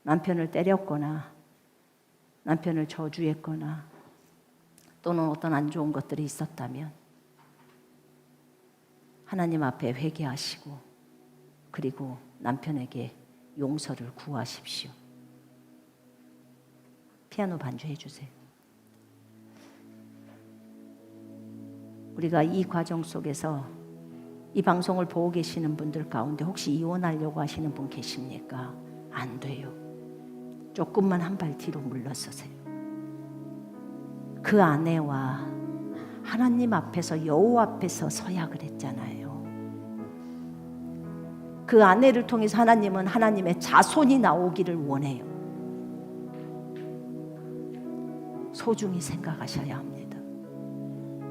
남편을 때렸거나 남편을 저주했거나 또는 어떤 안 좋은 것들이 있었다면 하나님 앞에 회개하시고 그리고 남편에게 용서를 구하십시오. 피아노 반주해 주세요. 우리가 이 과정 속에서 이 방송을 보고 계시는 분들 가운데 혹시 이혼하려고 하시는 분 계십니까? 안 돼요. 조금만 한 발 뒤로 물러서세요. 그 아내와 하나님 앞에서 여호와 앞에서 서야 그랬잖아요. 그 아내를 통해서 하나님은 하나님의 자손이 나오기를 원해요. 소중히 생각하셔야 합니다.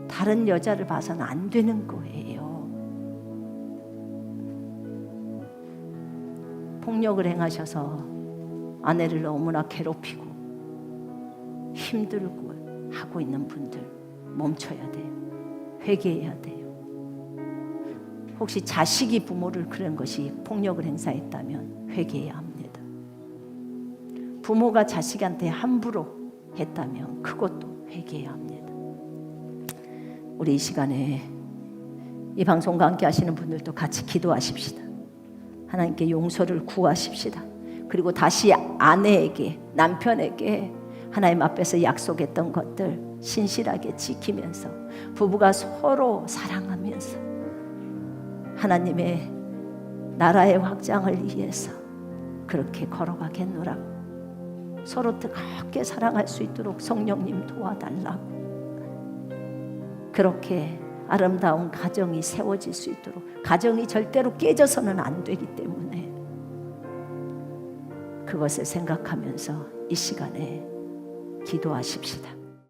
다른 여자를 봐서는 안 되는 거예요. 폭력을 행하셔서 아내를 너무나 괴롭히고 힘들고 하고 있는 분들 멈춰야 돼요. 회개해야 돼요. 혹시 자식이 부모를 그런 것이 폭력을 행사했다면 회개해야 합니다. 부모가 자식한테 함부로 했다면 그것도 회개해야 합니다. 우리 이 시간에 이 방송과 함께 하시는 분들도 같이 기도하십시다. 하나님께 용서를 구하십시다. 그리고 다시 아내에게 남편에게 하나님 앞에서 약속했던 것들 신실하게 지키면서 부부가 서로 사랑하면서 하나님의 나라의 확장을 위해서 그렇게 걸어가겠노라고 서로 뜨겁게 사랑할 수 있도록 성령님 도와달라고 그렇게 아름다운 가정이 세워질 수 있도록 가정이 절대로 깨져서는 안 되기 때문에 그것을 생각하면서 이 시간에 기도하십시다.